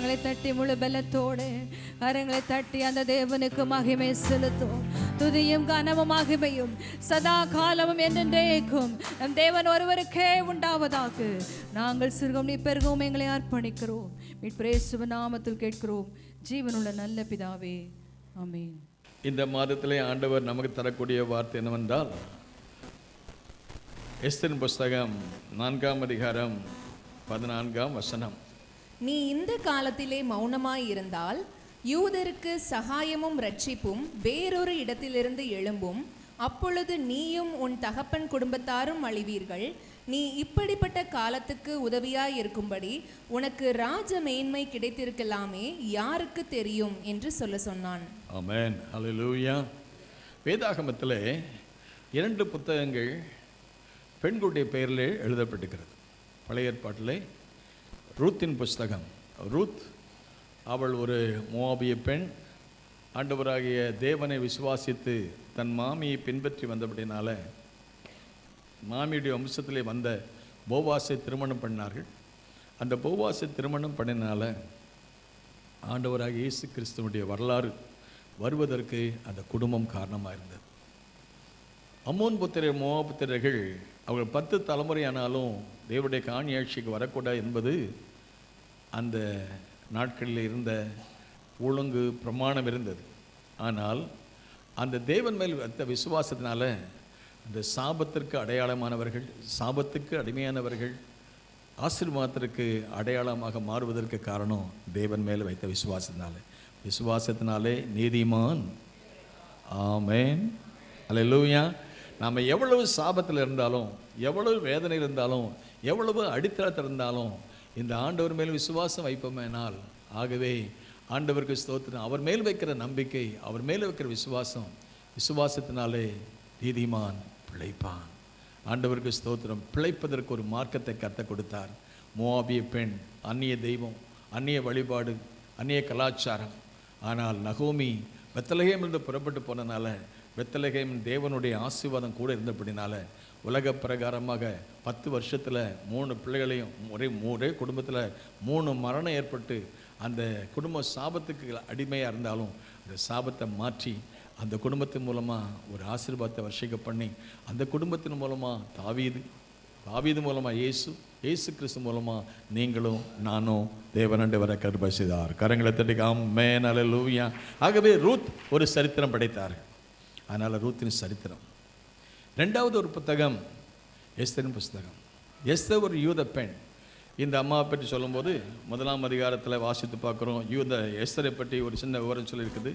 கரங்களை தட்டி முழு பலத்தோடு கரங்களை தட்டி அந்த தேவனுக்கு மகிமை செலுத்தும். துதியும் கனமும் மகிமையும் சதா காலமும் என்றென்றைக்கும் நம் தேவன் ஒருவருக்கே உண்டாவதாக. நாங்கள் சிறுகும் நீ பெருகவும் எங்களை அர்ப்பணிக்கிறோம். மீட்பர் இயேசுவின் நாமத்தில் கேட்கிறோம் ஜீவனுள்ள நல்ல பிதாவே, ஆமென். இந்த மாதத்திலே ஆண்டவர் நமக்கு தரக்கூடிய வார்த்தை என்னவென்றால், எஸ்தரின் புஸ்தகம் 4ஆம் அதிகாரம் 14ஆம் வசனம். நீ இந்த காலத்திலே மௌனமாய் இருந்தால் யூதருக்கு சகாயமும் இரட்சிப்பும் வேறொரு இடத்திலிருந்து எழும்பும். அப்பொழுது நீயும் உன் தகப்பன் குடும்பத்தாரும் அழிவீர்கள். நீ இப்படிப்பட்ட காலத்துக்கு உதவியாய் இருக்கும்படி உனக்கு ராஜ மேன்மை கிடைத்திருக்கலாமே, யாருக்கு தெரியும் என்று சொன்னான். ஆமென், ஹல்லேலூயா. வேதாகமத்திலே 2 புத்தகங்கள் பெண்களுடைய பெயரில் எழுதப்பட்டிருக்கிறது. பழைய ஏற்பாட்டிலே ரூத்தின் புஸ்தகம். ரூத் அவள் ஒரு மோவாபிய பெண். ஆண்டவராகிய தேவனை விசுவாசித்து தன் மாமியை பின்பற்றி வந்தபடினால மாமியுடைய வம்சத்திலே வந்த போவாசை திருமணம் பண்ணார்கள். அந்த போவாசை திருமணம் பண்ணினால ஆண்டவராகிய இயேசு கிறிஸ்துவனுடைய வரலாறு வருவதற்கு அந்த குடும்பம் காரணமாக இருந்தது. அம்மோன் புத்திரர் மோவாப் புத்திரர்கள் அவர்கள் 10 தலைமுறையானாலும் தேவனுடைய காணியாட்சிக்கு வரக்கூடாது என்பது அந்த நாட்களில் இருந்த ஒழுங்கு பிரமாணம் இருந்தது. ஆனால் அந்த தேவன் மேல் வைத்த விசுவாசத்தினால அந்த சாபத்திற்கு அடையாளமானவர்கள், சாபத்துக்கு அடிமையானவர்கள் ஆசீர்வாதத்திற்கு அடையாளமாக மாறுவதற்கு காரணம் தேவன் மேல் வைத்த விசுவாசத்தினாலே நீதிமான். ஆமென், அல்லேலூயா. நாம் எவ்வளவு சாபத்தில் இருந்தாலும், எவ்வளவு வேதனை இருந்தாலும், எவ்வளவு அடித்தளத்தில் இருந்தாலும் இந்த ஆண்டவர் மேல் விசுவாசம் வைப்போமேனால், ஆகவே ஆண்டவருக்கு ஸ்தோத்திரம். அவர் மேல் வைக்கிற நம்பிக்கை, அவர் மேல் வைக்கிற விசுவாசத்தினாலே நீதிமான் பிழைப்பான். ஆண்டவருக்கு ஸ்தோத்திரம். பிழைப்பதற்கு ஒரு மார்க்கத்தை கற்றுக் கொடுத்தார். மோவாபிய பெண், அந்நிய தெய்வம், அந்நிய வழிபாடு, அந்நிய கலாச்சாரம். ஆனால் நகோமி பெத்லகேமிலிருந்து புறப்பட்டு போனனால, பெத்லகேம் தேவனுடைய ஆசீர்வாதம் கூட இருந்தபடினால உலக பிரகாரமாக 10 வருஷத்தில் 3 பிள்ளைகளையும் ஒரே குடும்பத்தில் 3 மரணம் ஏற்பட்டு அந்த குடும்ப சாபத்துக்கு அடிமையாக இருந்தாலும் அந்த சாபத்தை மாற்றி அந்த குடும்பத்தின் மூலமாக ஒரு ஆசீர்வாதத்தை வர்ஷிக்க பண்ணி அந்த குடும்பத்தின் மூலமாக தாவீது மூலமாக இயேசு கிறிஸ்து மூலமாக நீங்களும் நானும் தேவனண்டை வர கிருபை செய்தார். கரங்களை தட்டி ஆமென், அல்லேலூயா. ஆகவே ரூத் ஒரு சரித்திரம் படைத்தார்கள். அதனால் ரூத்தின் சரித்திரம். 2வது ஒரு புத்தகம் எஸ்தரின் புஸ்தகம். எஸ்தர் ஒரு யூத பெண். இந்த அம்மாவை பற்றி சொல்லும்போது 1ஆம் அதிகாரத்தில் வாசித்து பார்க்குறோம். யூத எஸ்தரை பற்றி ஒரு சின்ன விவரம் சொல்லியிருக்குது.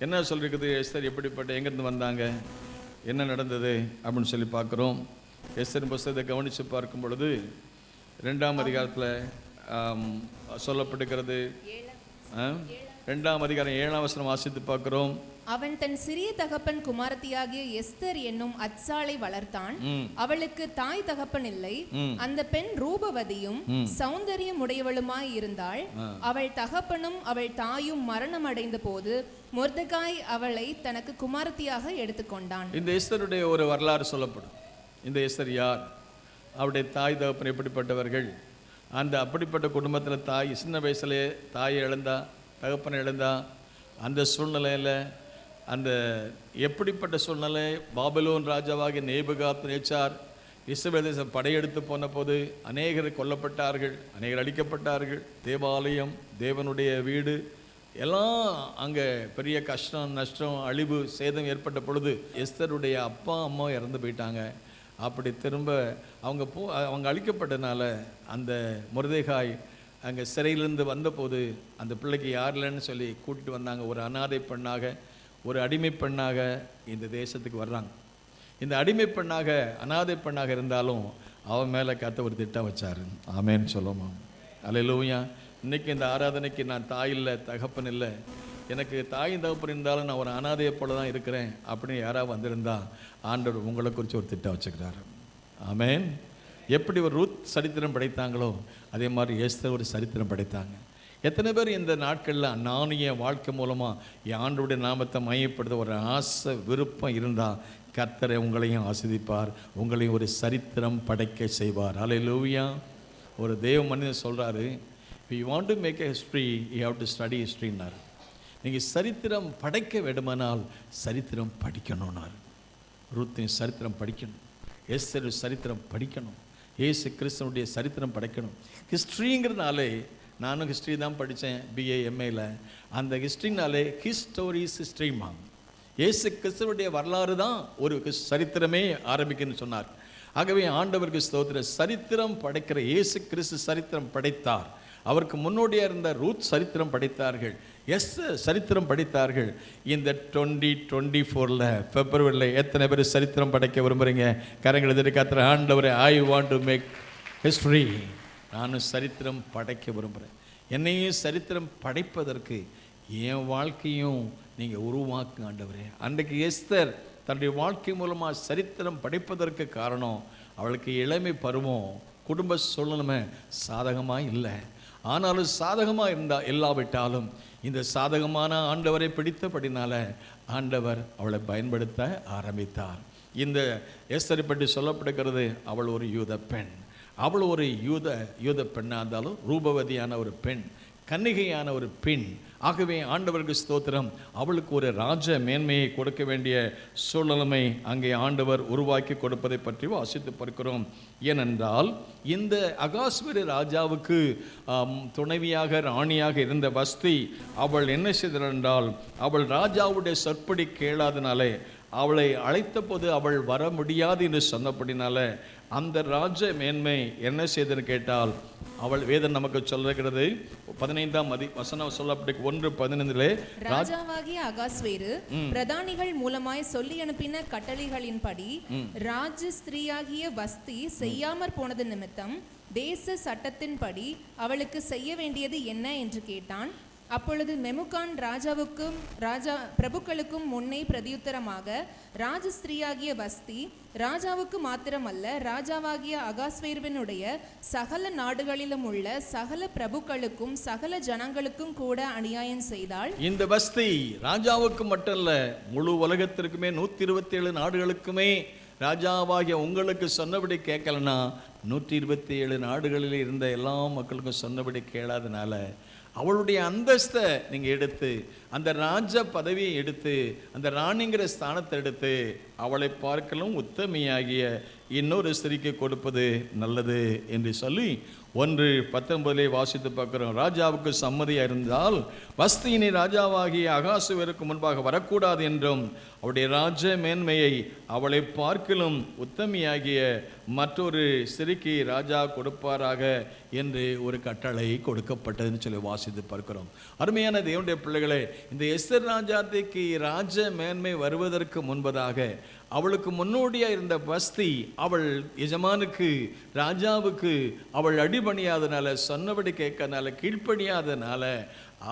என்ன சொல்லியிருக்குது, எஸ்தர் எப்படிப்பட்ட, எங்கேருந்து வந்தாங்க, என்ன நடந்தது அப்படின்னு சொல்லி பார்க்குறோம். எஸ்தரின் புஸ்தகத்தை கவனித்து பார்க்கும் பொழுது 2ஆம் அதிகாரத்தில் சொல்லப்பட்டிருக்கிறது. 2ஆம் அதிகாரம் 7ஆம் வசனம் வாசித்து பார்க்கிறோம். அவன் தன் சிறிய தகப்பன் குமாரத்தியாகிய எஸ்தர் என்னும் அச்சாளை வளர்த்தான். அவளுக்கு தாய் தகப்பன் இல்லை. அந்த பெண் ரூபவதியும் சௌந்தரியம் உடையவளுமாய் இருந்தாள். அவள் தகப்பனும் அவள் தாயும் மரணம் அடைந்த போது மொர்தெகாய் அவளை தனக்கு குமாரத்தியாக எடுத்துக்கொண்டான். இந்த எஸ்தருடைய ஒரு வரலாறு சொல்லப்படும். இந்த எஸ்தர் யார், அவருடைய தாய் தகப்பன் எப்படிப்பட்டவர்கள், அந்த அப்படிப்பட்ட குடும்பத்தில் தாய் சின்ன வயசுலே தாயை இழந்தா, தகப்பனை இழந்தா, அந்த சூழ்நிலையில் அந்த எப்படிப்பட்ட சூழ்நிலை, பாபிலோன் ராஜாவாகிய நேபுகாத்நேச்சார் இஸ்ரவேல் தேசம் படையெடுத்து போன போது அநேகர் கொல்லப்பட்டார்கள், அநேகர் அழிக்கப்பட்டார்கள். தேவாலயம், தேவனுடைய வீடு எல்லாம் அங்கே பெரிய கஷ்டம், நஷ்டம், அழிவு, சேதம் ஏற்பட்ட பொழுது எஸ்தருடைய அப்பா அம்மா இறந்து போயிட்டாங்க. அப்படி திரும்ப அவங்க அழிக்கப்பட்டனால அந்த மொர்தெகாய் அங்கே சிறையிலேருந்து வந்தபோது அந்த பிள்ளைக்கு யார் இல்லைன்னு சொல்லி கூட்டிட்டு வந்தாங்க. ஒரு அனாதை பெண்ணாக, ஒரு அடிமை பெண்ணாக இந்த தேசத்துக்கு வர்றாங்க. இந்த அடிமை பெண்ணாக, அனாதை பெண்ணாக இருந்தாலும் அவன் மேலே கத்த ஒரு திட்டம் வச்சார். ஆமேன்னு சொல்லுமா, அல்லேலூயா. இன்றைக்கி இந்த ஆராதனைக்கு நான் தாய் இல்லை, தகப்பன் இல்லை, எனக்கு தாயும் தகப்பன் இருந்தாலும் நான் ஒரு அனாதையை போல தான் இருக்கிறேன் அப்படின்னு யாராவது வந்திருந்தா ஆண்டவர் உங்களை குறித்து ஒரு திட்டம் வச்சுக்கிறாரு. ஆமேன். எப்படி ஒரு ரூத் சரித்திரம் படைத்தாங்களோ அதே மாதிரி எஸ்தர் ஒரு சரித்திரம் படைத்தாங்க. எத்தனை பேர் இந்த நாட்களில் நானும் என் வாழ்க்கை மூலமாக என் ஆண்டவருடைய நாமத்தை மையப்படுத்த ஒரு ஆசை, விருப்பம் இருந்தால் கர்த்தரை உங்களையும் ஆசீர்வதிப்பார், உங்களையும் ஒரு சரித்திரம் படைக்க செய்வார். அல்லேலூயா. ஒரு தேவ மனிதன் சொல்கிறாரு, If you want to make a history, you have to study historyன்னார். நீங்கள் சரித்திரம் படைக்க வேண்டுமானால் சரித்திரம் படிக்கணும்னார். ரூத்தின் சரித்திரம் படிக்கணும், எஸ்தர் சரித்திரம் படிக்கணும், இயேசு கிறிஸ்துவனுடைய சரித்திரம் படிக்கணும். ஹிஸ்ட்ரிங்கிறதுனாலே, நானும் ஹிஸ்ட்ரி தான் படித்தேன் பிஏ எம்ஏல. அந்த ஹிஸ்ட்ரினாலே ஹிஸ்டோரிஸ் ஹிஸ்ட்ரிமா, இயேசு கிறிஸ்துவனுடைய வரலாறு தான் ஒரு சரித்திரமே ஆரம்பிக்குன்னு சொன்னார். ஆகவே ஆண்டவருக்கு ஸ்தோத்திரம். சரித்திரம் படைக்கிற இயேசு கிறிஸ்து சரித்திரம் படைத்தார். அவருக்கு முன்னோடியாக இருந்த ரூத் சரித்திரம் படைத்தார்கள், சரித்திரம் படித்தார்கள். இந்த 2024 பிப்ரவரியில் எத்தனை பேர் சரித்திரம் படைக்க விரும்புகிறீங்க? கரங்கள் எதிர்த்து கத்துற ஆண்டவரே, I want to make history. நானும் சரித்திரம் படைக்க விரும்புகிறேன். என்னையும் சரித்திரம் படைப்பதற்கு என் வாழ்க்கையும் நீங்கள் உருவாக்குங்க ஆண்டவரே. அன்றைக்கு எஸ்தர் தன்னுடைய வாழ்க்கை மூலமாக சரித்திரம் படைப்பதற்கு காரணம், அவளுக்கு இளமை பருவம், குடும்ப சூழ்நிலை சாதகமாக இல்லை. ஆனாலும் சாதகமாக இல்லாவிட்டாலும் இந்த சாதகமான ஆண்டவரை பிடித்தபடினால ஆண்டவர் அவளை பயன்படுத்த ஆரம்பித்தார். இந்த எஸ்தரை பற்றி சொல்லப்படுகிறது, அவள் ஒரு யூத பெண். அவள் ஒரு யூத பெண்ணாக இருந்தாலும் ரூபவதியான ஒரு பெண், கன்னிகையான ஒரு பெண். ஆகவே ஆண்டவருக்கு ஸ்தோத்திரம். அவளுக்கு ஒரு ராஜ மேன்மையை கொடுக்க வேண்டிய சூழ்நிலைமை அங்கே ஆண்டவர் உருவாக்கி கொடுப்பதை பற்றி வாசித்து பார்க்கிறோம். ஏனென்றால் இந்த அகாஸ்வேரு ராஜாவுக்கு துணைவியாக ராணியாக இருந்த வஸ்தி, அவள் என்ன செய்தாள் என்றால், அவள் ராஜாவுடைய சொற்படி கேளாதனாலே, அவளை அழைத்த போது அவள் வர முடியாது என்று சொன்னபடினால அந்த ராஜ மேன்மை என்ன செய்தன்னு கேட்டால், அவள் வேதம் நமக்கு சொல்லுகிறது 15ஆம் வசனம் சொல்லப்பட்ட 1:15 ராஜாவாகிய அகாஸ்வேரு பிரதானிகள் மூலமாய் சொல்லி அனுப்பின கட்டளைகளின்படி ராஜ ஸ்திரீயாகிய வஸ்தி செய்யாமற் போனது நிமித்தம் தேச சட்டத்தின்படி அவளுக்கு செய்ய வேண்டியது என்ன என்று கேட்டான். அப்பொழுது மெமுகான் ராஜாவுக்கும் பிரபுக்களுக்கும் முன்னே பிரதியுத்தரமாக, ராஜஸ்திரீயாகிய வஸ்தி ராஜாவுக்கு மாத்திரமல்ல, ராஜாவாகிய அகாஸ்வேருவினுடைய சகல நாடுகளிலும் உள்ள சகல பிரபுக்களுக்கும் சகல ஜனங்களுக்கும் கூட அநியாயம் செய்தாள். இந்த வஸ்தி ராஜாவுக்கு மட்டுமல்ல, முழு உலகத்திற்குமே 127 நாடுகளுக்குமே ராஜாவாகிய உங்களுக்கு சொன்னபடி கேட்கலன்னா 127 நாடுகளில் இருந்த எல்லா மக்களுக்கும் சொன்னபடி கேளாதனால அவளுடைய அந்தஸ்தை நீங்கள் எடுத்து, அந்த ராஜ பதவியை எடுத்து, அந்த ராணிங்கிற ஸ்தானத்தை எடுத்து அவளை பார்க்கலும் உத்தமையாகிய இன்னொரு ஸ்திரீக்கு கொடுப்பது நல்லது என்று சொல்லி 1:19 வாசித்து பார்க்கிறோம். ராஜாவுக்கு சம்மதியாக இருந்தால் வஸ்தியினை ராஜாவாகிய அகாசுவேருக்கு முன்பாக வரக்கூடாது என்றும், அவருடைய ராஜ மேன்மையை அவளை பார்க்கலும் உத்தமியாகிய மற்றொரு ஸ்திரீக்கு ராஜா கொடுப்பாராக என்று ஒரு கட்டளை கொடுக்கப்பட்டதுன்னு சொல்லி வாசித்து பார்க்கிறோம். அருமையான தேவனுடைய பிள்ளைகளே, இந்த எஸ்தர் ராஜாத்திக்கு ராஜ மேன்மை வருவதற்கு முன்பதாக அவளுக்கு முன்னோடியாக இருந்த வஸ்தி, அவள் எஜமானுக்கு ராஜாவுக்கு அவள் அடிபணியாதனால, சொன்னபடி கேட்கறனால, கீழ்ப்படியாதனால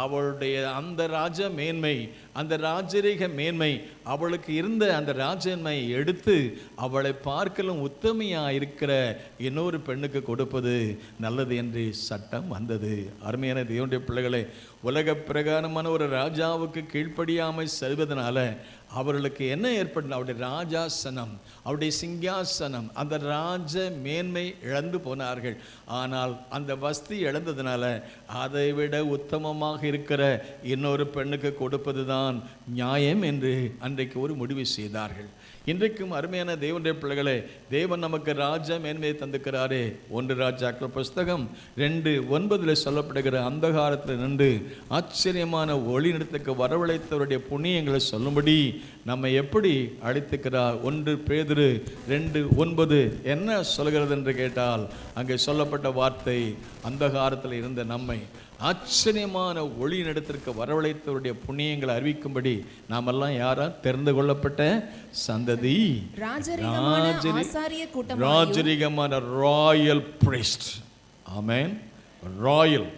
அவளுடைய அந்த ராஜ மேன்மை, அந்த ராஜரீக மேன்மை, அவளுக்கு இருந்த அந்த ராஜன்மையை எடுத்து அவளை பார்க்கலும் உத்தமையாக இருக்கிற இன்னொரு பெண்ணுக்கு கொடுப்பது நல்லது என்று சட்டம் வந்தது. அருமையான தேவனுடைய பிள்ளைகளை, உலக பிரகாரமான ஒரு ராஜாவுக்கு கீழ்ப்படியாமல் செல்வதனால அவர்களுக்கு என்ன ஏற்பட்டது? அவருடைய ராஜாசனம், அவருடைய சிங்காசனம், அந்த ராஜ மேன்மை இழந்து போனார்கள். ஆனால் அந்த வஸ்தி இழந்ததுனால அதை விட உத்தமமாக இருக்கிற இன்னொரு பெண்ணுக்கு கொடுப்பது தான் நியாயம் என்று அன்றைக்கு ஒரு முடிவு செய்தார்கள். இன்றைக்கும் அருமையான தேவனுடைய பிள்ளைகளே, தேவன் நமக்கு ராஜ மேன்மையை தந்துக்கிறாரே. 1 ராஜாக்கள் புஸ்தகம் 2:9 சொல்லப்படுகிற அந்தகாரத்தில் நின்று ஆச்சரியமான ஒளி நிறத்துக்கு வரவழைத்தவருடைய புண்ணியங்களை சொல்லும்படி நம்ம எப்படி அழைத்துக்கிறார். 1 பேதுரு 2:9 என்ன சொல்கிறது என்று கேட்டால், அங்கே சொல்லப்பட்ட வார்த்தை, அந்தகாரத்தில் இருந்த நம்மை ஆச்சரியமான ஒளி நடத்திற்கு வரவழைத்தவருடைய புண்ணியங்களை அறிவிக்கும்படி நாமெல்லாம் யாரா? தெரிந்து கொள்ளப்பட்ட சந்ததி, ராஜரிகமான ராயல் பிரிஸ்ட். ஆமென். ராயல்,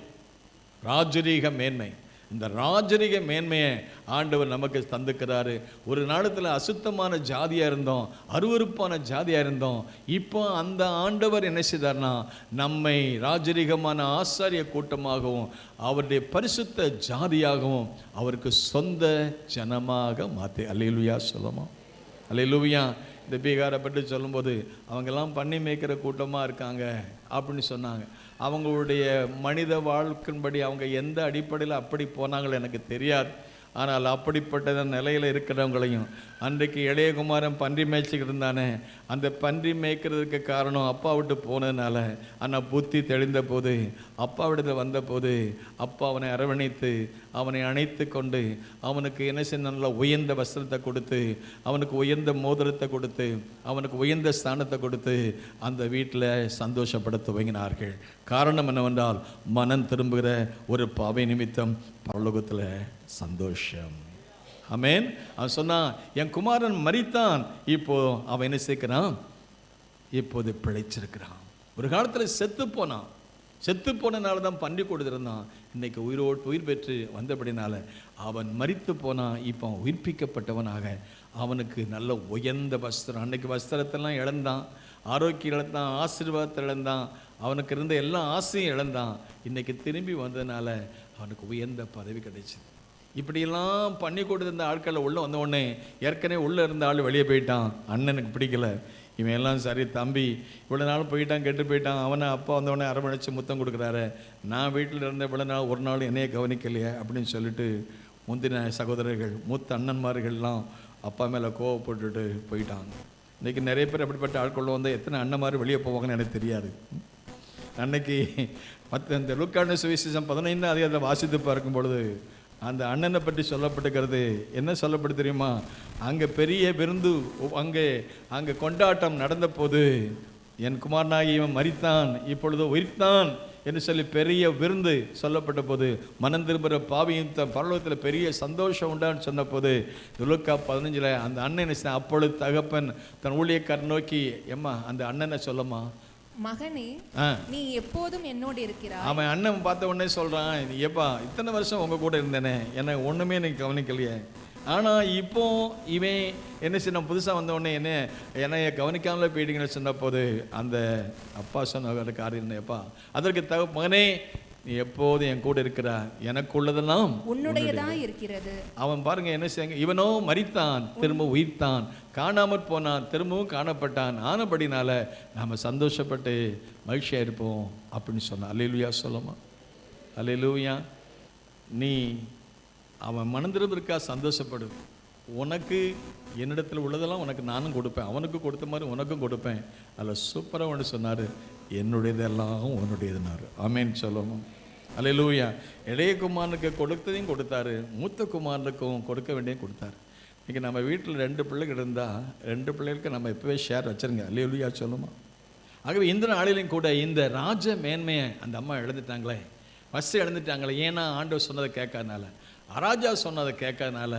ராஜரீக மேன்மை. இந்த ராஜரீக மேன்மையை ஆண்டவர் நமக்கு தந்துக்கிறாரு. ஒரு நாளத்தில் அசுத்தமான ஜாதியாக இருந்தோம், அருவருப்பான ஜாதியாக இருந்தோம். இப்போ அந்த ஆண்டவர் என்ன செய்தார்னா, நம்மை ராஜரீகமான ஆசாரிய கூட்டமாகவும் அவருடைய பரிசுத்த ஜாதியாகவும் அவருக்கு சொந்த ஜனமாக மாற்றி. அல்லேலூயா சொல்லுமா? அல்லேலூயா. இந்த பீகாரை பற்றி சொல்லும்போது அவங்கெல்லாம் பண்ணி மேய்க்கிற கூட்டமாக இருக்காங்க அப்படின்னு சொன்னாங்க. அவங்களுடைய மனித வாழ்க்கையின்படி அவங்க எந்த அடிப்படையில் அப்படி போனாங்களோ எனக்கு தெரியாது. ஆனால் அப்படிப்பட்ட நிலையில் இருக்கிறவங்களையும் அன்றைக்கு இளையகுமாரன் பன்றி மேய்ச்சிக்கிட்டு இருந்தானே, அந்த பன்றி மேய்க்கிறதுக்கு காரணம் அப்பா விட்டு போனதுனால. ஆனால் புத்தி தெளிந்த போது அப்பா விடத்தில் வந்தபோது அப்பா அவனை அரவணைத்து அவனை அணைத்து கொண்டு அவனுக்கு என்ன செய்ய, நல்ல உயர்ந்த வஸ்திரத்தை கொடுத்து அவனுக்கு உயர்ந்த மோதிரத்தை கொடுத்து அவனுக்கு உயர்ந்த ஸ்தானத்தை கொடுத்து அந்த வீட்டில் சந்தோஷப்பட துவங்கினார்கள். காரணம் என்னவென்றால் மனம் திரும்புகிற ஒரு பாவை நிமித்தம் பரலோகத்தில் சந்தோஷம். ஆமென். அவன் சொன்னான், என் குமாரன் மரித்தான், இப்போ அவன் என்ன சேர்க்கிறான், இப்போது பிழைச்சிருக்கிறான். ஒரு காலத்தில் செத்து போனான், செத்து போனனால தான் பன்றி கொடுத்துருந்தான். இன்னைக்கு உயிர் பெற்று வந்தபடினால அவன் மரித்து போனான். இப்போ உயிர்ப்பிக்கப்பட்டவனாக அவனுக்கு நல்ல உயர்ந்த வஸ்திரம். அன்னைக்கு வஸ்திரத்தெல்லாம் இழந்தான், ஆரோக்கியம் இழந்தான், ஆசீர்வாதத்தை இழந்தான், அவனுக்கு இருந்த எல்லா ஆசையும் இழந்தான். இன்னைக்கு திரும்பி வந்ததுனால அவனுக்கு உயர்ந்த பதவி கிடைச்சிது. இப்படியெல்லாம் பண்ணி கொடுத்துருந்த ஆட்களை உள்ளே வந்த உடனே ஏற்கனவே உள்ளே இருந்த ஆள் வெளியே போயிட்டான். அண்ணனுக்கு பிடிக்கல. இவன் எல்லாம் சரி தம்பி இவ்வளோ நாள் போயிட்டான், கெட்டு போயிட்டான். அவனை அப்பா வந்தவொடனே அரவணைச்சு முத்தம் கொடுக்குறாரு. நான் வீட்டில் இருந்த இவ்வளோ நாள் ஒரு நாள் என்னையே கவனிக்கலையே அப்படின்னு சொல்லிட்டு முந்தின சகோதரர்கள் மூத்த அண்ணன்மார்கள்லாம் அப்பா மேலே கோவப்பட்டுட்டு போயிட்டாங்க. இன்றைக்கி நிறைய பேர் அப்படிப்பட்ட ஆட்கள் வந்து எத்தனை அண்ணன்மார் வெளியே போவாங்கன்னு எனக்கு தெரியாது. அன்னைக்கு இந்த லூக்கான சுவிசேஷம் 15 அதிகாரத்தில் வாசித்து பார்க்கும் பொழுது அந்த அண்ணனை பற்றி சொல்லப்பட்டுக்கிறது. என்ன சொல்லப்பட்டு தெரியுமா, அங்கே பெரிய விருந்து, அங்கே கொண்டாட்டம் நடந்த போது என் குமாரனாகி இவன் மரித்தான் இப்பொழுது உயிர்த்தான் என்று சொல்லி பெரிய விருந்து சொல்லப்பட்ட போது மனம் திரும்புகிற பாவியும் பரலோகத்தில் பெரிய சந்தோஷம் உண்டான்னு சொன்ன போது லூக்கா 15 அந்த அண்ணன் அப்பொழுது தகப்பன் தன் ஊழியக்காரர் நோக்கி, எம்மா அந்த அண்ணனை சொல்லம்மா, மகனே நீ எப்போதும் என்னோடு இருக்கிறாய். அவன் அண்ணன் பார்த்த உடனே சொல்றான், ஏப்பா இத்தனை வருஷம் உங்க கூட இருந்தேனே, எனக்கு ஒண்ணுமே எனக்கு கவனிக்கலையே. ஆனால் இப்போ இவன் என்ன செய்ய, புதுசாக வந்த உடனே என்னை கவனிக்காமலே போயிட்டீங்கன்னு சொன்ன போது அந்த அப்பா சொன்ன காரியம் என்னப்பா, அதற்கு மகனே நீ எப்போதும் என் கூட இருக்கிறா, எனக்கு உள்ளதெல்லாம் உன்னுடையதா இருக்கிறது. அவன் பாருங்க என்ன செய்ய, இவனோ மரித்தான் திரும்ப உயிர்த்தான், காணாமற் போனான் திரும்பவும் காணப்பட்டான். ஆனபடினால நாம் சந்தோஷப்பட்டு மகிழ்ச்சியாக இருப்போம் அப்படின்னு சொன்னான். அல்லேலூயா சொல்லுமா, அல்லேலூயா. நீ அவன் மனந்திருந்திருக்கா சந்தோஷப்படு. உனக்கு என்னிடத்தில் உள்ளதெல்லாம் உனக்கு நானும் கொடுப்பேன், அவனுக்கு கொடுத்த மாதிரி உனக்கும் கொடுப்பேன். அதில் சூப்பராக ஒன்று சொன்னார், என்னுடையதெல்லாம் உன்னுடையதுனாரு. ஆமேன் சொல்லுவோம். அல்லேலூயா. இளைய குமாரனுக்கு கொடுத்ததையும் கொடுத்தாரு, மூத்த குமாரனுக்கும் கொடுக்க வேண்டியதையும் கொடுத்தாரு. இன்றைக்கி நம்ம வீட்டில் 2 பிள்ளைகள் இருந்தால் 2 பிள்ளைகளுக்கு நம்ம எப்போவே ஷேர் வச்சுருங்க. அல்லேலூயா சொல்லுமா. ஆகவே இந்த நாளிலையும் கூட இந்த ராஜ மேன்மையை அந்த அம்மா இழந்துட்டாங்களே, ஃபஸ்ட்டு இழந்துட்டாங்களே. ஏன்னா ஆண்டவர் சொன்னதை கேட்காதனால, ராஜா சொன்னதை கேட்காதனால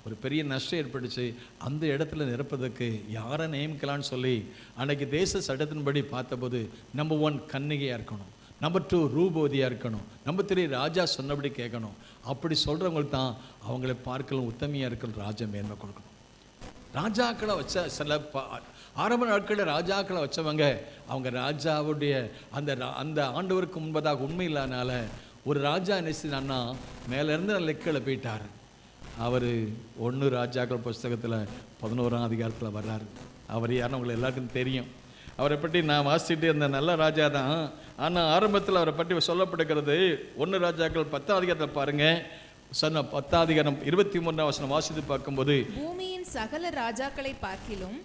ஒரு பெரிய நஷ்டம் ஏற்பட்டுச்சு. அந்த இடத்துல நிரப்பதற்கு யாரை நியமிக்கலான்னு சொல்லி அன்றைக்கி தேச சட்டத்தின்படி பார்த்தபோது நம்பர் 1 கன்னிகையாக இருக்கணும், நம்பர் 2 ரூபவதியாக இருக்கணும், நம்பர் 3 ராஜா சொன்னபடி கேட்கணும். அப்படி சொல்கிறவங்களுக்கு தான் அவங்களை பார்க்கலாம் உத்தமையாக இருக்கிற ராஜா மேன்மை கொடுக்கணும். ராஜாக்களை வச்ச சில ஆரம்ப நாட்களில் ராஜாக்களை வச்சவங்க அவங்க ராஜாவுடைய அந்த ஆண்டவருக்கு முன்பதாக உண்மை இல்லாதனால ஒரு ராஜா என்ன செய்தான்னா மேலேருந்து லெக்கில் போயிட்டார். அவர் 1 ராஜாக்கள் புஸ்தகத்தில் 11ஆம் அதிகாரத்தில் வர்றாரு. அவர் யாரும் உங்களுக்கு எல்லாருக்கும் தெரியும். அவரை பற்றி நான் வாசிட்டு இருந்த நல்ல ராஜா தான். ஆனால் ஆரம்பத்தில் அவரை பற்றி சொல்லப்படுகிறது 1 ராஜாக்கள் 10ஆம் அதிகாரத்தில் பாருங்க, சொன்ன 10ஆம் அதிகாரம் 23ஆம் வசனம் வாசித்து பார்க்கும்போது, பூமியின் சகல ராஜாக்களை பார்க்கிலும்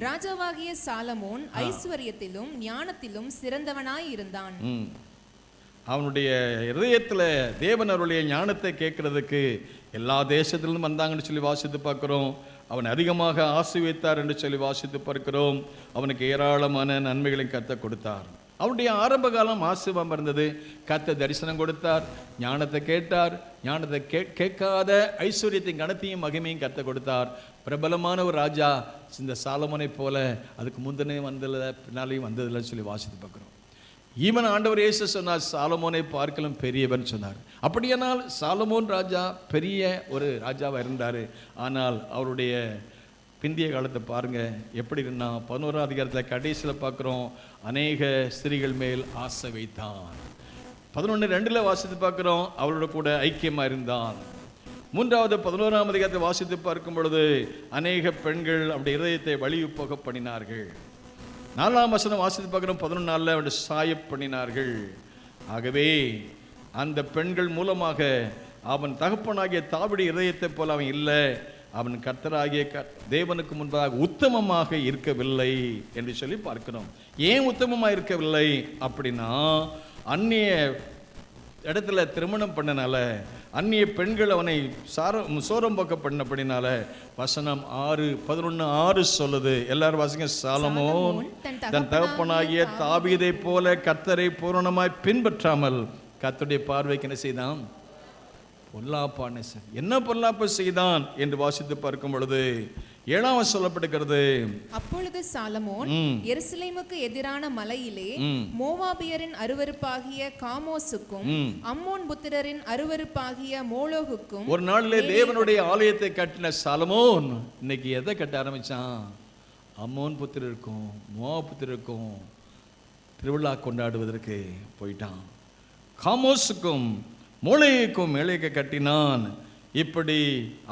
ராஜாவாகிய சாலமோன் ஐஸ்வர்யத்திலும் ஞானத்திலும் சிறந்தவனாய் இருந்தான். அவனுடைய இதயத்தில் தேவன் அவருடைய ஞானத்தை கேட்கறதுக்கு எல்லா தேசத்திலிருந்தும் வந்தாங்கன்னு சொல்லி வாசித்து பார்க்கிறோம். அவன் அதிகமாக ஆசீர்வதித்தார் என்று சொல்லி வாசித்து பார்க்கிறோம். அவனுக்கு ஏராளமான நன்மைகளை கர்த்தர் கொடுத்தார். அவனுடைய ஆரம்ப காலம் ஆசீர்வாதம் இருந்தது. கர்த்தர் தரிசனம் கொடுத்தார், ஞானத்தை கேட்டார், ஞானத்தை கேட்காத ஐஸ்வர்யத்தையும் கனத்தையும் மகிமையும் கர்த்தர் கொடுத்தார். பிரபலமான ஒரு ராஜா இந்த சாலமோனை போல அதுக்கு முந்தினே வந்ததில்லை, பின்னாலேயும் வந்ததில்லைன்னு சொல்லி வாசித்து பார்க்குறோம். ஈவன் ஆண்டவர் இயேசு சொன்னார், சாலமோனை பார்க்கலும் பெரியவன் சொன்னார். அப்படியானால் சாலமோன் ராஜா பெரிய ஒரு ராஜாவாக இருந்தார். ஆனால் அவருடைய பிந்திய காலத்தை பாருங்கள் எப்படி இருந்தா. 11ஆம் அதிகாரத்தில் கடைசியில் பார்க்குறோம், அநேக ஸ்திரீகள் மேல் ஆசை வைத்தான். 11:2 வாசித்து பார்க்குறோம், அவரோட கூட ஐக்கியமாக இருந்தான். 3வது 11ஆம் அதிகாரத்தை வாசித்து பார்க்கும் பொழுது அநேக பெண்கள் அவருடைய இதயத்தை வலிவு போக பண்ணினார்கள். 4ஆம் வசனம் வாசித்து பார்க்கிறோம். 11 அவருடைய சாய பண்ணினார்கள். ஆகவே அந்த பெண்கள் மூலமாக அவன் தகப்பனாகிய தாவீது இதயத்தை போல அவன் இல்லை, அவன் கர்த்தராகிய தேவனுக்கு முன்பாக உத்தமமாக இருக்கவில்லை என்று சொல்லி பார்க்கிறோம். ஏன் உத்தமமாக இருக்கவில்லை அப்படின்னா, அந்நிய இடத்துல திருமணம் பண்ணனால, அந்நிய பெண்கள் அவனை சோரம் போக்க பண்ணபடினால. வசனம் 6:11 சொல்லுது. எல்லாரும் வாசிங்க. சாலமோன் தன் தகப்பனாகிய தாவீதை போல கர்த்தரை பூரணமாய் பின்பற்றாமல் கர்த்தருடைய பார்வைக்கு என்ன செய்தான்? பொல்லாப்பான என்ன பொல்லாப்பு செய்தான் என்று வாசித்து பார்க்கும் பொழுது 7ஆம் சொல்லப்படுகிறது. அப்பொழுது சாலமோன் எருசலேமுக்கு எதிரான மலையிலே மோவாபியரின் அருவருப்பாகிய காமோசுக்கும் அம்மோன் புத்திரரின் அருவருப்பாகிய மோலோகுக்கும். ஒரு நாளிலே தேவனுடைய ஆலயத்தை கட்டின சாலமோன் இன்னைக்கு எதை கட்ட ஆரம்பிச்சான்? அம்மோன் புத்திரருக்கும் மோவாப் புத்திரருக்கும் திருவிழா கொண்டாடுவதற்கு போயிட்டான். காமோசுக்கும் மூளைக்கும் மேலேக்க கட்டினான். இப்படி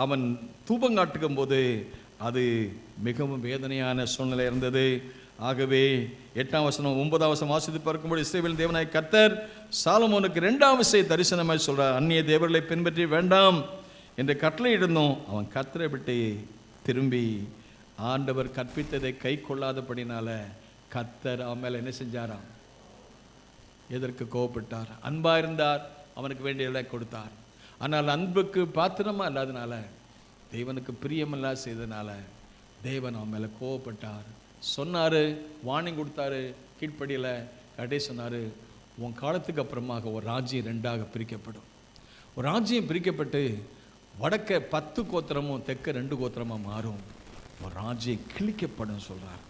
அவன் தூபங்காட்டுக்கும் போது அது மிகவும் வேதனையான சூழ்நிலை இருந்தது. ஆகவே 8ஆம் வசனம் 9ஆம் வசனம் வாசித்து பார்க்கும்போது இஸ்ரவேலின் தேவனாய் கர்த்தர் சாலமோனுக்கு 2ஆம் விசை தரிசனமாய் சொல்றார். அந்நிய தேவர்களை பின்பற்றி வேண்டாம் என்று கட்டளை இருந்தோம். அவன் கர்த்தரை விட்டு திரும்பி ஆண்டவர் கற்பித்ததை கை கொள்ளாதபடினால கர்த்தர் அவன் மேல என்ன செஞ்சாராம்? எதற்கு கோபப்பட்டார்? அன்பா இருந்தார், அவனுக்கு வேண்டியதை கொடுத்தார். ஆனால் அன்புக்கு பாத்திரமா இல்லாதனால, தேவனுக்கு பிரியமில்லா செய்தனால தேவன் அவன் மேலே கோவப்பட்டார். சொன்னார், வார்னிங் கொடுத்தாரு, கீழ்ப்படியில் கடை சொன்னார், உன் காலத்துக்கு அப்புறமாக ஒரு ராஜ்யம் 2ஆக பிரிக்கப்படும். ஒரு ராஜ்யம் பிரிக்கப்பட்டு வடக்க 10 கோத்திரமும் தெற்க 2 கோத்திரமாக மாறும். ஒரு ராஜ்யம் கிழிக்கப்படும் சொல்கிறார்.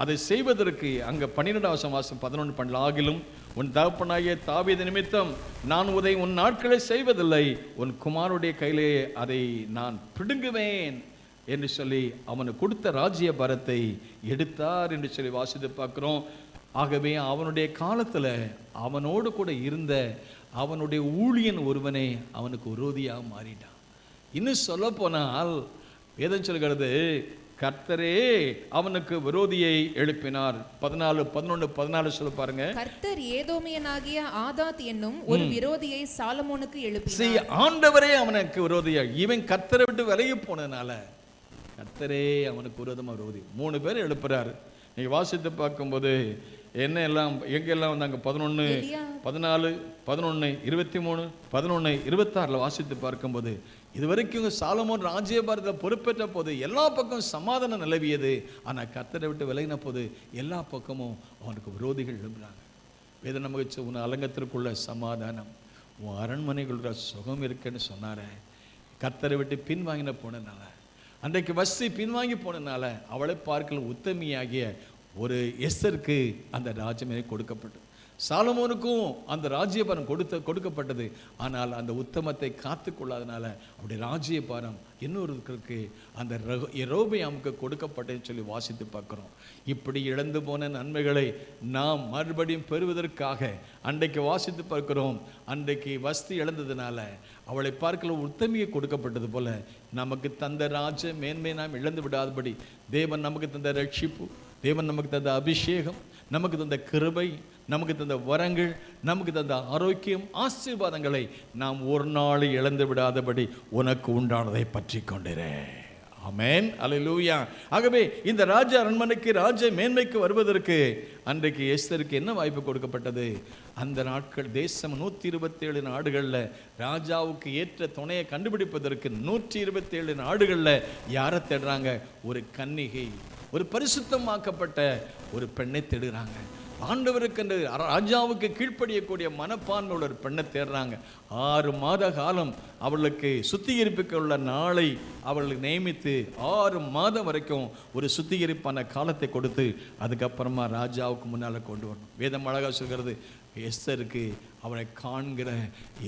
அதை செய்வதற்கு அங்கே 12ஆம் வாசம் 11 பண்ணல. ஆகிலும் உன் தகப்பனாகிய தாவீது நிமித்தம் நான் உன் நாட்களை செய்வதில்லை, உன் குமாரனுடைய கையிலே அதை நான் பிடுங்குவேன் என்று சொல்லி அவனுக்கு கொடுத்த ராஜ்ய பாரத்தை எடுத்தார் என்று சொல்லி வாசித்து பார்க்கிறோம். ஆகவே அவனுடைய காலத்தில் அவனோடு கூட இருந்த அவனுடைய ஊழியன் ஒருவனே அவனுக்கு விரோதியாக மாறிட்டான். இன்னும் சொல்ல போனால் வேதம் சொல்கிறது, கர்த்தரே அவனுக்கு விரோதியை எழுப்பினார். 14 சொல்ல பாருங்க. கர்த்தர் ஏதோமியனாகிய ஆதாத் என்னும் ஒரு விரோதியை சாலமோனுக்கு எழுப்பினார். ஆண்டவரே அவனுக்கு விரோதியா, இவன் கர்த்தரை விட்டு விலகி போனதுனால கர்த்தரே அவனுக்கு விரோதமா விரோதி 3 பேர் எழுப்புறாரு. நீங்க வாசித்து பார்க்கும்போது என்ன எல்லாம் எங்கெல்லாம் வந்தாங்க? 11, 14, 11, 23, 11, 26 வாசித்து பார்க்கும்போது இதுவரைக்கும் சாலமோன் ராஜ்யபாரத்தில் பொறுப்பேற்ற போது எல்லா பக்கமும் சமாதானம் நிலவியது. ஆனால் கர்த்தரை விட்டு விலகின போது எல்லா பக்கமும் அவனுக்கு விரோதிகள் எழுப்புறாங்க. வேதம் நமக்கு உன் அலங்கத்திற்குள்ள சமாதானம், உன் அரண்மனைக்குள்ள சுகம் இருக்குன்னு சொன்னார. கர்த்தரை விட்டு பின்வாங்கின போனதுனால, அன்றைக்கு வசி பின்வாங்கி போனதுனால அவளை பார்க்கல உத்தமியாகிய ஒரு எஸ்தருக்கு அந்த ராஜ்யமே கொடுக்கப்பட்டது. சாலமோனுக்கும் அந்த ராஜ்யபாரம் கொடுக்கப்பட்டது. ஆனால் அந்த உத்தமத்தை காத்து கொள்ளாதனால அவருடைய ராஜ்யபாரம் இன்னொருத்தருக்கு அந்த யெரொபெயாமுக்கு கொடுக்கப்பட்டதுன்னு சொல்லி வாசித்து பார்க்குறோம். இப்படி இழந்து போன நன்மைகளை நாம் மறுபடியும் பெறுவதற்காக அன்றைக்கு வாசித்து பார்க்கிறோம். அன்றைக்கு வஸ்தி இழந்ததுனால அவளை பார்க்கல உத்தமியை கொடுக்கப்பட்டது போல நமக்கு தந்த ராஜ மேன்மை நாம் இழந்து விடாதபடி தேவன் நமக்கு தந்த ரட்சிப்பு, தேவன் நமக்கு தந்த அபிஷேகம், நமக்கு தந்த கிருபை, நமக்கு தந்த வரங்கள், நமக்கு தந்த ஆரோக்கியம், ஆசீர்வாதங்களை நாம் ஒரு நாள் இழந்து விடாதபடி உனக்கு உண்டானதை பற்றி கொண்டிரே. ஆமென், அல்லேலூயா. ஆகவே இந்த ராஜ அரண்மனைக்கு ராஜ மேன்மைக்கு வருவதற்கு அன்றைக்கு எஸ்தருக்கு என்ன வாய்ப்பு கொடுக்கப்பட்டது? அந்த நாட்கள் தேசம் 127 நாடுகளில் ராஜாவுக்கு ஏற்ற துணையை கண்டுபிடிப்பதற்கு 127 நாடுகளில் யாரை தேடுறாங்க? ஒரு கன்னிகை, ஒரு பரிசுத்தமாக்கப்பட்ட ஒரு பெண்ணை தேடுறாங்க. ஆண்டவருக்கு என்று ராஜாவுக்கு கீழ்ப்படியக்கூடிய மனப்பான்மை உள்ள ஒரு பெண்ணை தேடுறாங்க. 6 மாத காலம் அவளுக்கு சுத்திகரிப்புக்கு உள்ள நாளை அவர்களுக்கு நியமித்து 6 மாதம் வரைக்கும் ஒரு சுத்திகரிப்பான காலத்தை கொடுத்து அதுக்கப்புறமா ராஜாவுக்கு முன்னால் கொண்டு வரணும். வேதம் அழகாக சொல்கிறது, எஸ்தருக்கு அவனை காண்கிற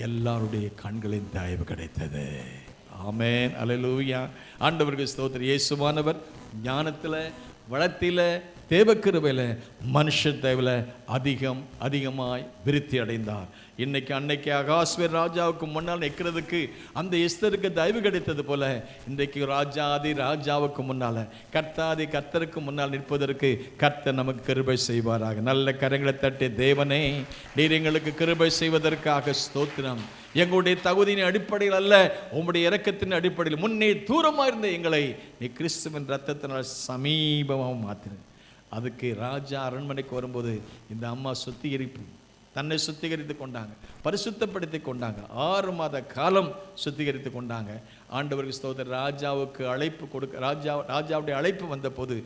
எல்லாருடைய கண்களின் தயவு கிடைத்தது. ஆமென், அல்லேலூயா. ஆண்டவருக்கு ஸ்தோத்திரம். இயேசுவானவர் ஞானத்தில், வளத்தில், தேவக்கிருபையில் மனுஷ தேவையில் அதிகமாய் விருத்தி அடைந்தார். இன்னைக்கு அன்னைக்கு அகாஸ்வேர் ராஜாவுக்கு முன்னால் நிற்கிறதுக்கு அந்த எஸ்தருக்கு தயவு கிடைத்தது போல இன்றைக்கு ராஜாவுக்கு முன்னால் கர்த்தருக்கு முன்னால் நிற்பதற்கு கர்த்தர் நமக்கு கிருபை செய்வாராக. நல்ல கரங்களை தட்டி, தேவனே நீர் எங்களுக்கு கிருபை செய்வதற்காக ஸ்தோத்திரம். எங்களுடைய தகுதியின் அடிப்படையில் அல்ல, உங்களுடைய இரக்கத்தின் அடிப்படையில் முன்னே தூரமாக இருந்த எங்களை நீ கிறிஸ்துவின் ரத்தத்தினால் சமீபமாக மாற்றின. அதுக்கு ராஜா அரண்மனைக்கு வரும்போது இந்த அம்மா தன்னை சுத்திகரித்து கொண்டாங்க, பரிசுத்தப்படுத்தி கொண்டாங்க. 6 மாத காலம் சுத்திகரித்து கொண்டாங்க. ஆண்டவருக்கு ஸ்தோத்திரம். ராஜாவுக்கு அழைப்பு ராஜாவுடைய அழைப்பு வந்த போது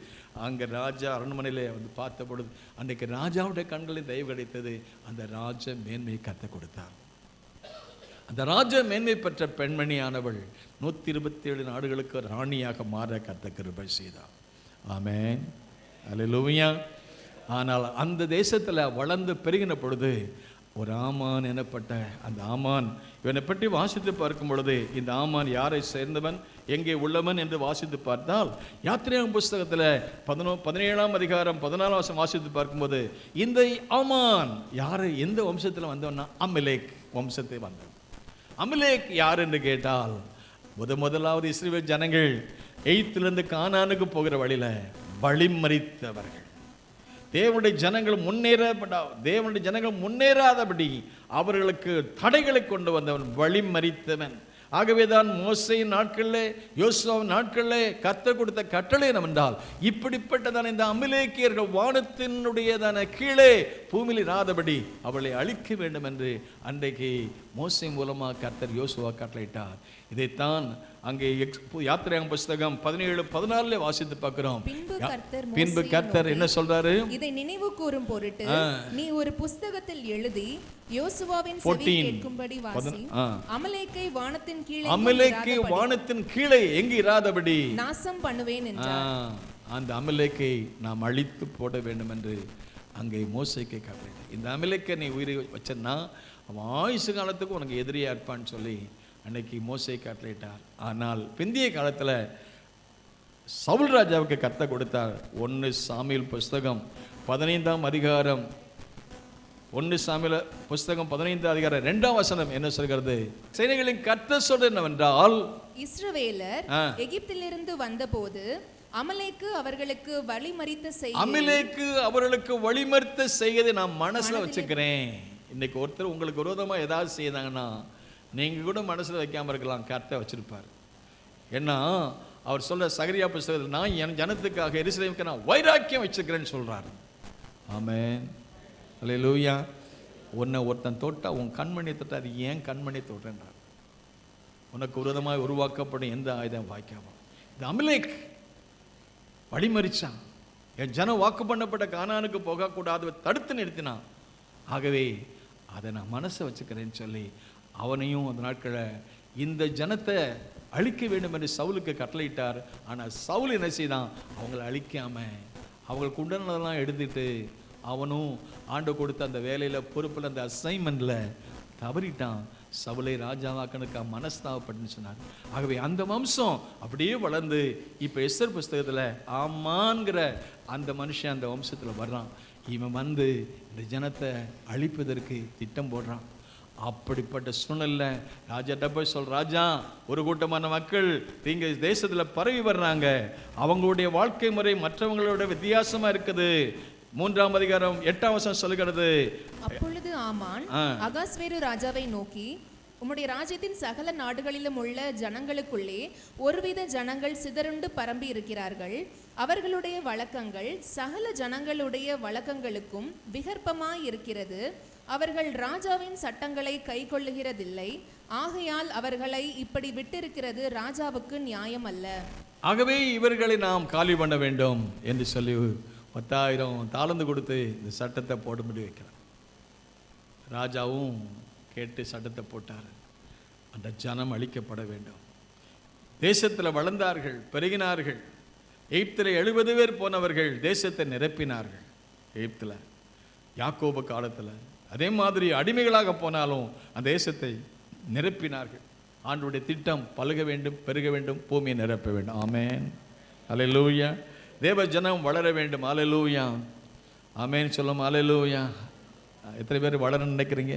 அங்கே ராஜா அரண்மனையிலே வந்து பார்த்த பொழுது அன்றைக்கு ராஜாவுடைய கண்களில் தயவு கிடைத்தது. அந்த ராஜ மேன்மையை கற்றுக் கொடுத்தார். அந்த ராஜ மேன்மை பெற்ற பெண்மணியானவள் 127 நாடுகளுக்கு ராணியாக மாற கர்த்தர் கிருபை செய்தார். ஆமென், அல்லேலூயா. ஆனால் அந்த தேசத்தில் வளர்ந்து பெருகின பொழுது ஒரு ஆமான் எனப்பட்ட அந்த ஆமான், இவனை பற்றி வாசித்து பார்க்கும் பொழுது இந்த ஆமான் யாரை சேர்ந்தவன், எங்கே உள்ளவன் என்று வாசித்து பார்த்தால் யாத்திரையாம் புஸ்தகத்தில் 17ஆம் அதிகாரம் 14ஆம் வசனம் வாசித்து பார்க்கும்போது இந்த ஆமான் யார், எந்த வம்சத்தில் வந்தவன்னா அமிலேக் வம்சத்தை வந்தவன். அமிலேக் யார் என்று கேட்டால் முதலாவது இஸ்ரவேல் ஜனங்கள் எகிப்திலிருந்து கானானுக்கு போகிற வழியில் வழிமறித்தவர்கள். தேவனுடைய ஜனங்கள் முன்னேறாதபடி அவர்களுக்கு தடைகளை கொண்டு வந்தவன், வழிமறித்தவன். ஆகவேதான் மோசேயின் நாட்களிலே, யோசுவாவின் நாட்களிலே கர்த்தர் கொடுத்த கட்டளை என்னவென்றால் இப்படிப்பட்டதான இந்த அமிலேக்கியர்கள் வானத்தினுடையதான கீழே பூமியில் இராதபடி அவளை அழிக்க வேண்டும் என்று அன்றைக்கு மோசே மூலமாக கர்த்தர் யோசுவா கட்டளையிட்டார். இதைத்தான் அங்கே யாத்திரையாம் புஸ்தகம் 17-14 வாசித்து பார்க்கிறோம். பின்பு கர்த்தர் என்ன சொல்றாரு, இதை நினைவு கூறும் பொருட்டு நீ ஒரு புஸ்தகத்தில் எழுதி யோசுவாவின் செவி கேட்கும்படி வாசி. அமலேக்கை வானத்தின் கீழே எங்கு இராதபடி நாசம் பண்ணுவேன் என்றார். அந்த அமலேக்கை நாம் அழித்து போட வேண்டும் என்று அங்கே மோசேக்கு கட்டளை. இந்த அமலேக்கை நீ உயிரை வச்சன்னா அவன் ஆயுசு காலத்துக்கு உனக்கு எதிரியா இருப்பான்னு சொல்லி அன்னைக்கு மோசே கட்டளையிட்டார். ஆனால் பிந்திய காலத்தில் சவுல் ராஜாவுக்கு கர்த்தர் கொடுத்தார். 1 சாமுவேல் புஸ்தகம் 15ஆம் அதிகாரம் 1 சாமுவேல் புஸ்தகம் 15ஆம் அதிகாரம் 2ஆம் வசனம் என்ன சொல்கிறது? சேனைகளின் கர்த்தர் சொல்றது என்னவென்றால், இஸ்ரவேலர் எகிப்திலிருந்து வந்தபோது அமலேக்கு அவர்களுக்கு வழிமறித்த செய்யதை நான் மனசுல வச்சுக்கிறேன். இன்னைக்கு ஒருத்தர் உங்களுக்கு விரோதமா ஏதாவது செய்தாங்கன்னா நீங்க கூட மனசுல வைக்காம இருக்கலாம், கர்த்தர் வச்சிருப்பார். ஏன்னா அவர் சொல்ற சகரியா புஸ்தகத்தில் நான் என் ஜனத்துக்காக எருசலேமுக்கு நான் வைராக்கியம் வச்சிருக்கிறேன்னு சொல்றாரு. ஆமென், அல்லேலூயா. உன்னை ஒருத்தன் தொட்டா உன் கண்மணி தொட்டா அது ஏன் கண்மணி தொட்டன்றார். உனக்கு விரோதமாக உருவாக்கப்படும் எந்த ஆயுதம் வாய்க்காம. இந்த அமலேக் வழிமறிச்சான். என் ஜனம் வாக்கு பண்ணப்பட்ட கானானுக்கு போகக்கூடாது தடுத்து நிறுத்தினான். ஆகவே அதை நான் மனசை வச்சுக்கிறேன்னு சொல்லி அவனையும் அந்த நாட்களில் இந்த ஜனத்தை அழிக்க வேண்டும் என்று சவுலுக்கு கட்டளையிட்டார். ஆனால் சவுல் என்ன செய்தான், அவங்களை அழிக்காம அவங்களுக்கு உடனெல்லாம் எடுத்துட்டு அவனும் ஆண்டு கொடுத்த அந்த வேலையில் பொறுப்பில் அந்த அசைன்மெண்ட்டில் தவறிட்டான். சவுலை ராஜாவாக்கனுக்கு மனஸ்தாபப்பட்டுன்னு சொன்னார். ஆகவே அந்த வம்சம் அப்படியே வளர்ந்து இப்போ எஸ்தர் புஸ்தகத்தில் ஆமான்கிற அந்த மனுஷன் அந்த வம்சத்தில் வர்றான். இவன் வந்து இந்த ஜனத்தை அழிப்பதற்கு திட்டம் போடுறான். அப்படிப்பட்ட சூழ்நிலை ராஜா போய் ராஜா, ஒரு கூட்டமான மக்கள் இங்க தேசத்துல பரவி வர்றாங்க, அவங்களுடைய வாழ்க்கை முறை மற்றவங்களோட வித்தியாசமா இருக்குது. 3ஆம் அதிகாரம் 8ஆம் வசனம் சொல்லுகிறது. அப்பொழுது ஆமான் அகாஸ்வேரு ராஜாவை நோக்கி, உம்முடைய ராஜ்யத்தின் சகல நாடுகளிலும் உள்ள ஜனங்களுக்குள்ளே ஒருவித ஜனங்கள் சிதறுண்டு பரம்பி இருக்கிறார்கள். அவர்களுடைய வழக்கங்கள் சகல ஜனங்களுடைய வழக்கங்களுக்கும் விகற்பமாய் இருக்கிறது. அவர்கள் ராஜாவின் சட்டங்களை கை கொள்ளுகிறதில்லை. ஆகையால் அவர்களை இப்படி விட்டிருக்கிறது ராஜாவுக்கு நியாயம் அல்ல. ஆகவே இவர்களை நாம் காலி பண்ண வேண்டும் என்று சொல்லி 10,000 தாளந்து கொடுத்து இந்த சட்டத்தை போடும்படி வைக்கிறார். ராஜாவும் கேட்டு சட்டத்தை போட்டார். அந்த ஜனம் அழிக்கப்பட வேண்டும். தேசத்தில் வளர்ந்தார்கள், பெருகினார்கள். எகிப்தில் 70 பேர் போனவர்கள் தேசத்தை நிரப்பினார்கள். எகிப்தில் யாக்கோபு காலத்தில் அதே மாதிரி அடிமைகளாக போனாலும் அந்த தேசத்தை நிரப்பினார்கள். ஆண்டவருடைய திட்டம் பழுக வேண்டும், பெருக வேண்டும், பூமியை நிரப்ப வேண்டும். ஆமென், அல்லேலூயா. தேவ ஜனம் வளர வேண்டும். அல்லேலூயா, ஆமென் சொல்லும். அல்லேலூயா. எத்தனை பேர் வளரணும்னு நினைக்கிறீங்க,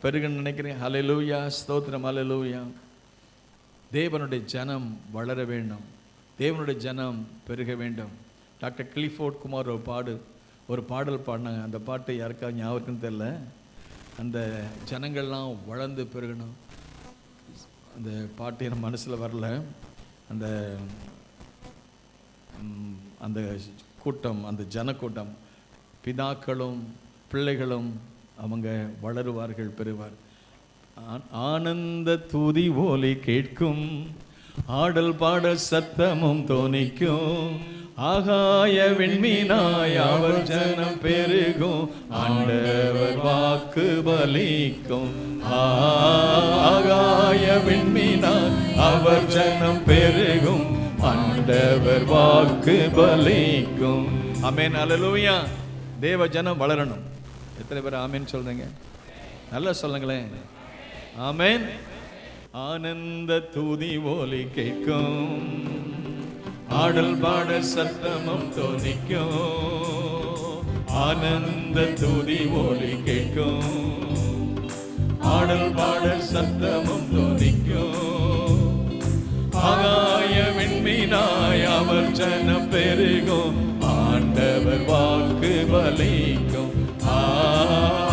பெருகணும்னு நினைக்கிறீங்க? அல்லேலூயா, ஸ்தோத்திரம். அல்லேலூயா. தேவனுடைய ஜனம் வளர வேண்டும், தேவனுடைய ஜனம் பெருக வேண்டும். டாக்டர் கிளிஃபோர்ட் குமார் ஒரு பாடல் பாடினாங்க. அந்த பாட்டு யாருக்காவது ஞாபகம் தெரியல. அந்த ஜனங்கள்லாம் வளர்ந்து பெருகணும். அந்த பாட்டு என் மனசில் வரல. அந்த அந்த கூட்டம், அந்த ஜனக்கூட்டம், பிதாக்களும் பிள்ளைகளும் அவங்க வளருவார்கள், பெறுவார். ஆனந்த துதி ஒலி கேட்கும், ஆடல் பாடல் சத்தமும் தோனிக்கும், ஆகாய விண்மீனாய் அவர் ஜனம் பெருகும், ஆண்டவர் வாக்கு பலிக்கும். ஆகாய விண்மீனாய் அவர் ஜனம் பெருகும், ஆண்டவர் வாக்கு பலிக்கும். ஆமென். அல்லேலூயா. தேவ ஜனம் வளரணும். எத்தனை பேர் ஆமென் சொல்றீங்க? நல்லா சொல்லுங்களேன். ஆமென். ஆனந்த துதி ஒலி கேட்கும், ஆடல் பாடல் சத்தமும் தோனிக்கும், ஆனந்த துதி ஒலி கேட்கும், ஆடல் பாடல் சத்தமும் தோனிக்கும், ஆகாய விண்மீனாய் அவர் ஜனம் பெருகும், ஆண்டவர் வாக்கு பலிக்கும்.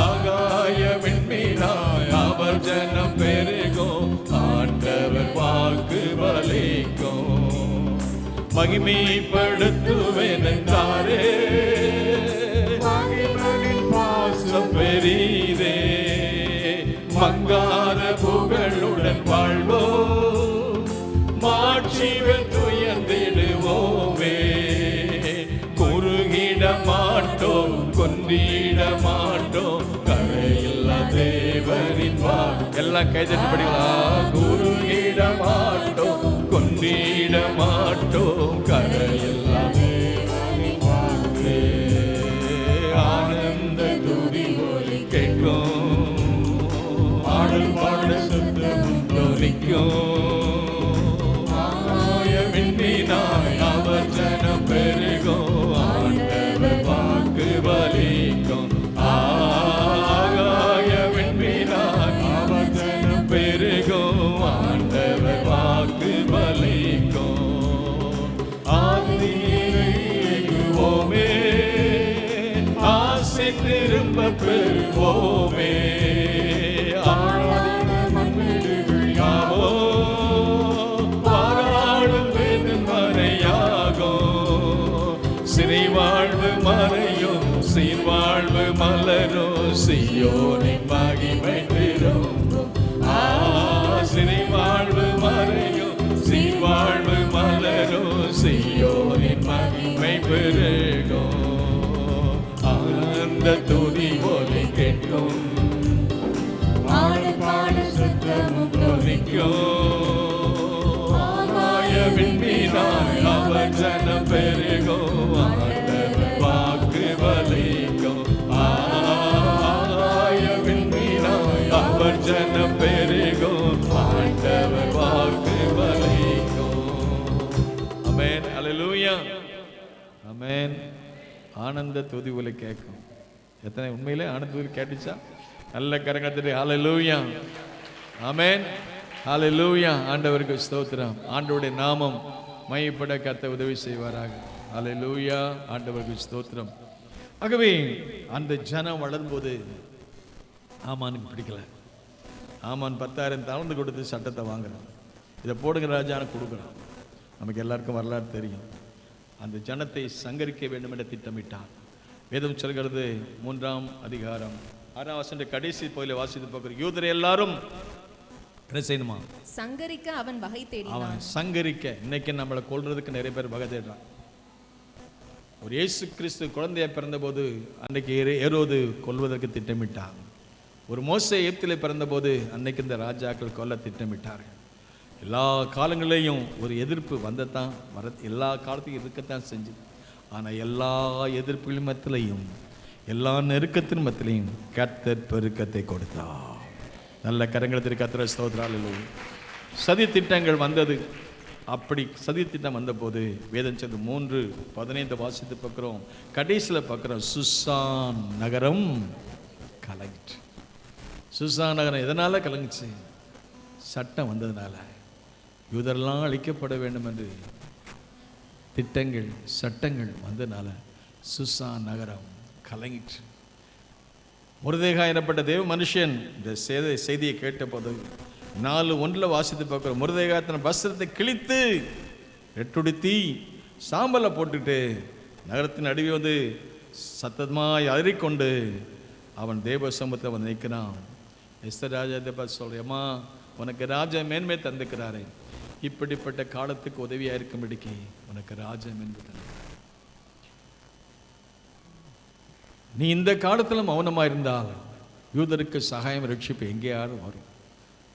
ஆகாய விண்மீனாய் அவர் ஜனம் பெருகும், ஆண்டவர் வாக்கு பலிக்கும். மகிமைப்படுத்துவேன் என்றாரே, மகிமையின் பாசம் பெரிதே, மங்காத புகழுடன் வாழ்வோம், மாட்சியில் துயர்ந்திடுவோமே, குறுகிட மாட்டோம், கொன்றிட மாட்டோம், கரையில்லா தேவரின் வாழ். எல்லாம் கைதட்டி படிக்கலாம். குறுகிட மாட்டோம், கொன்றிட மாட்டோம், கரையில்லா தேவரின் வாழ்வே. ஆனந்த துதி ஒலி கேட்கும், ஆடல் பாடல் சத்தமும் தோனிக்கும், ஆகாய விண்மீனாய் அவர் ஜனம் பெருகும், ஆண்டவர் வாக்கு பலிக்கும். ஆகாய விண்மீனாய் அவர் ஜனம் பெருகும், ஆண்டவர் வாக்கு பலிக்கும். ஆதியிலேயுவோமே, ஆசை திரும்ப பெறுவோமே, சிறை வாழ்வு மறையும், சீர்வாழ்வு மலரும், சியோனின் மகிமை திரும்பும். சிறை வாழ்வு மறையும், சீர்வாழ்வு மலரும், சியோனின் மகிமை பெருகும். ஆனந்த துதி ஒலி கேட்கும், ஆடல் பாடல் சத்தமும் தோனிக்கும், ஆகாய விண்மீனாய் அவர் ஜனம் பெருகும், ஆண்டவர் வாக்கு பலிக்கும். ஆகாய விண்மீனாய் அவர் ஜனம் பெருகும், ஆண்டவர் வாக்கு பலிக்கும். ஆமென். அல்லேலூயா. ஆமென். ஆனந்த துதி ஒலி கேட்கும். எத்தனை உண்மையிலே ஆனந்த துதி கேட்டுச்சா? நல்ல கரங்கத்திலே ஹல்லேலூயா. ஆமென். ஹல்லேலூயா. ஆண்டவருக்கு ஸ்தோத்திரம். ஆண்டவருடைய நாமம் மையப்பட கர்த்தர் உதவி செய்வாராக. ஹல்லேலூயா. ஆண்டவருக்கு ஸ்தோத்திரம். ஆகவே அந்த ஜனம் வளரும்போது ஆமானுக்கு பிடிக்கல. ஆமான் 10,000 தாளந்து கொடுத்து சட்டத்தை வாங்குறான். இதை போடுங்க ராஜான்னு கொடுக்குறான். நமக்கு எல்லாருக்கும் வரலாறு தெரியும். அந்த ஜனத்தை சங்கரிக்க வேண்டும் என்ற திட்டமிட்டான். வேதம் சொல்கிறது 3ஆம் அதிகாரம் 6ஆம் வசனத்தை கடைசி பகுதியில் வாசித்து பார்க்கிறோம். யூதரை எல்லாரும் என்ன செய்யணுமா? சங்கரிக்க அவன் வகை தேடினான். அவன் சங்கரிக்க. இன்னைக்கு நம்மளை கொல்றதுக்கு நிறைய பேர் வகை தேடுறான். ஒரு இயேசு கிறிஸ்து குழந்தையா பிறந்தபோது அன்னைக்கு ஏரோது கொல்வதற்கு திட்டமிட்டான். ஒரு மோசே எகிப்திலே பிறந்தபோது அன்னைக்கு இந்த ராஜாக்கள் கொல்ல திட்டமிட்டார்கள். எல்லா காலங்களிலையும் ஒரு எதிர்ப்பு வந்தத்தான் எல்லா காலத்தையும் இருக்கத்தான் செஞ்சது. ஆனால் எல்லா எதிர்ப்புகளின் மத்தியிலையும் எல்லா நெருக்கத்தின் மத்தியிலையும் கர்த்தர் பெருக்கத்தை கொடுத்தார். நல்ல கரங்களத்திற்கு கர்த்தர் ஸ்தோத்திரம். சதி திட்டங்கள் வந்தது. அப்படி சதித்திட்டம் வந்தபோது வேதம் சொல்லுது 3:15 வாசித்து பார்க்கிறோம். கடைசியில் பார்க்கிறோம், சுசான் நகரம் கலங்கிட்டு. சுசான் நகரம் எதனால கலங்குச்சு? சட்டம் வந்ததுனால. யூதரெல்லாம் அழிக்கப்பட வேண்டும் என்று திட்டங்கள் சட்டங்கள் வந்ததுனால சுசான் நகரம் கலங்கிட்டு. முருதேகாய் எனப்பட்ட தேவ மனுஷன் இந்த செய்தியை கேட்டபோது 4:1 வாசித்து பார்க்கிறோம். முருதேகாய் தன் வஸ்திரத்தை கிழித்து ரெட்டுடுத்தி சாம்பலை போட்டுட்டு நகரத்தின் நடுவே வந்து சத்தமாய் அலறிக்கொண்டு அவன் தேவ சமூகத்தை வந்து நிற்கிறான். எஸ்தர் ராஜா தேவ சொல்றேம்மா, உனக்கு ராஜா மேன்மை தந்துக்கிறாரு, இப்படிப்பட்ட காலத்துக்கு உதவியா இருக்கும்படிக்கு உனக்கு ராஜா மேன்மை தந்து. நீ இந்த காலத்தில் மௌனமாக இருந்தால் யூதருக்கு சகாயம் ரட்சிப்பு எங்கேயாவது வரும்.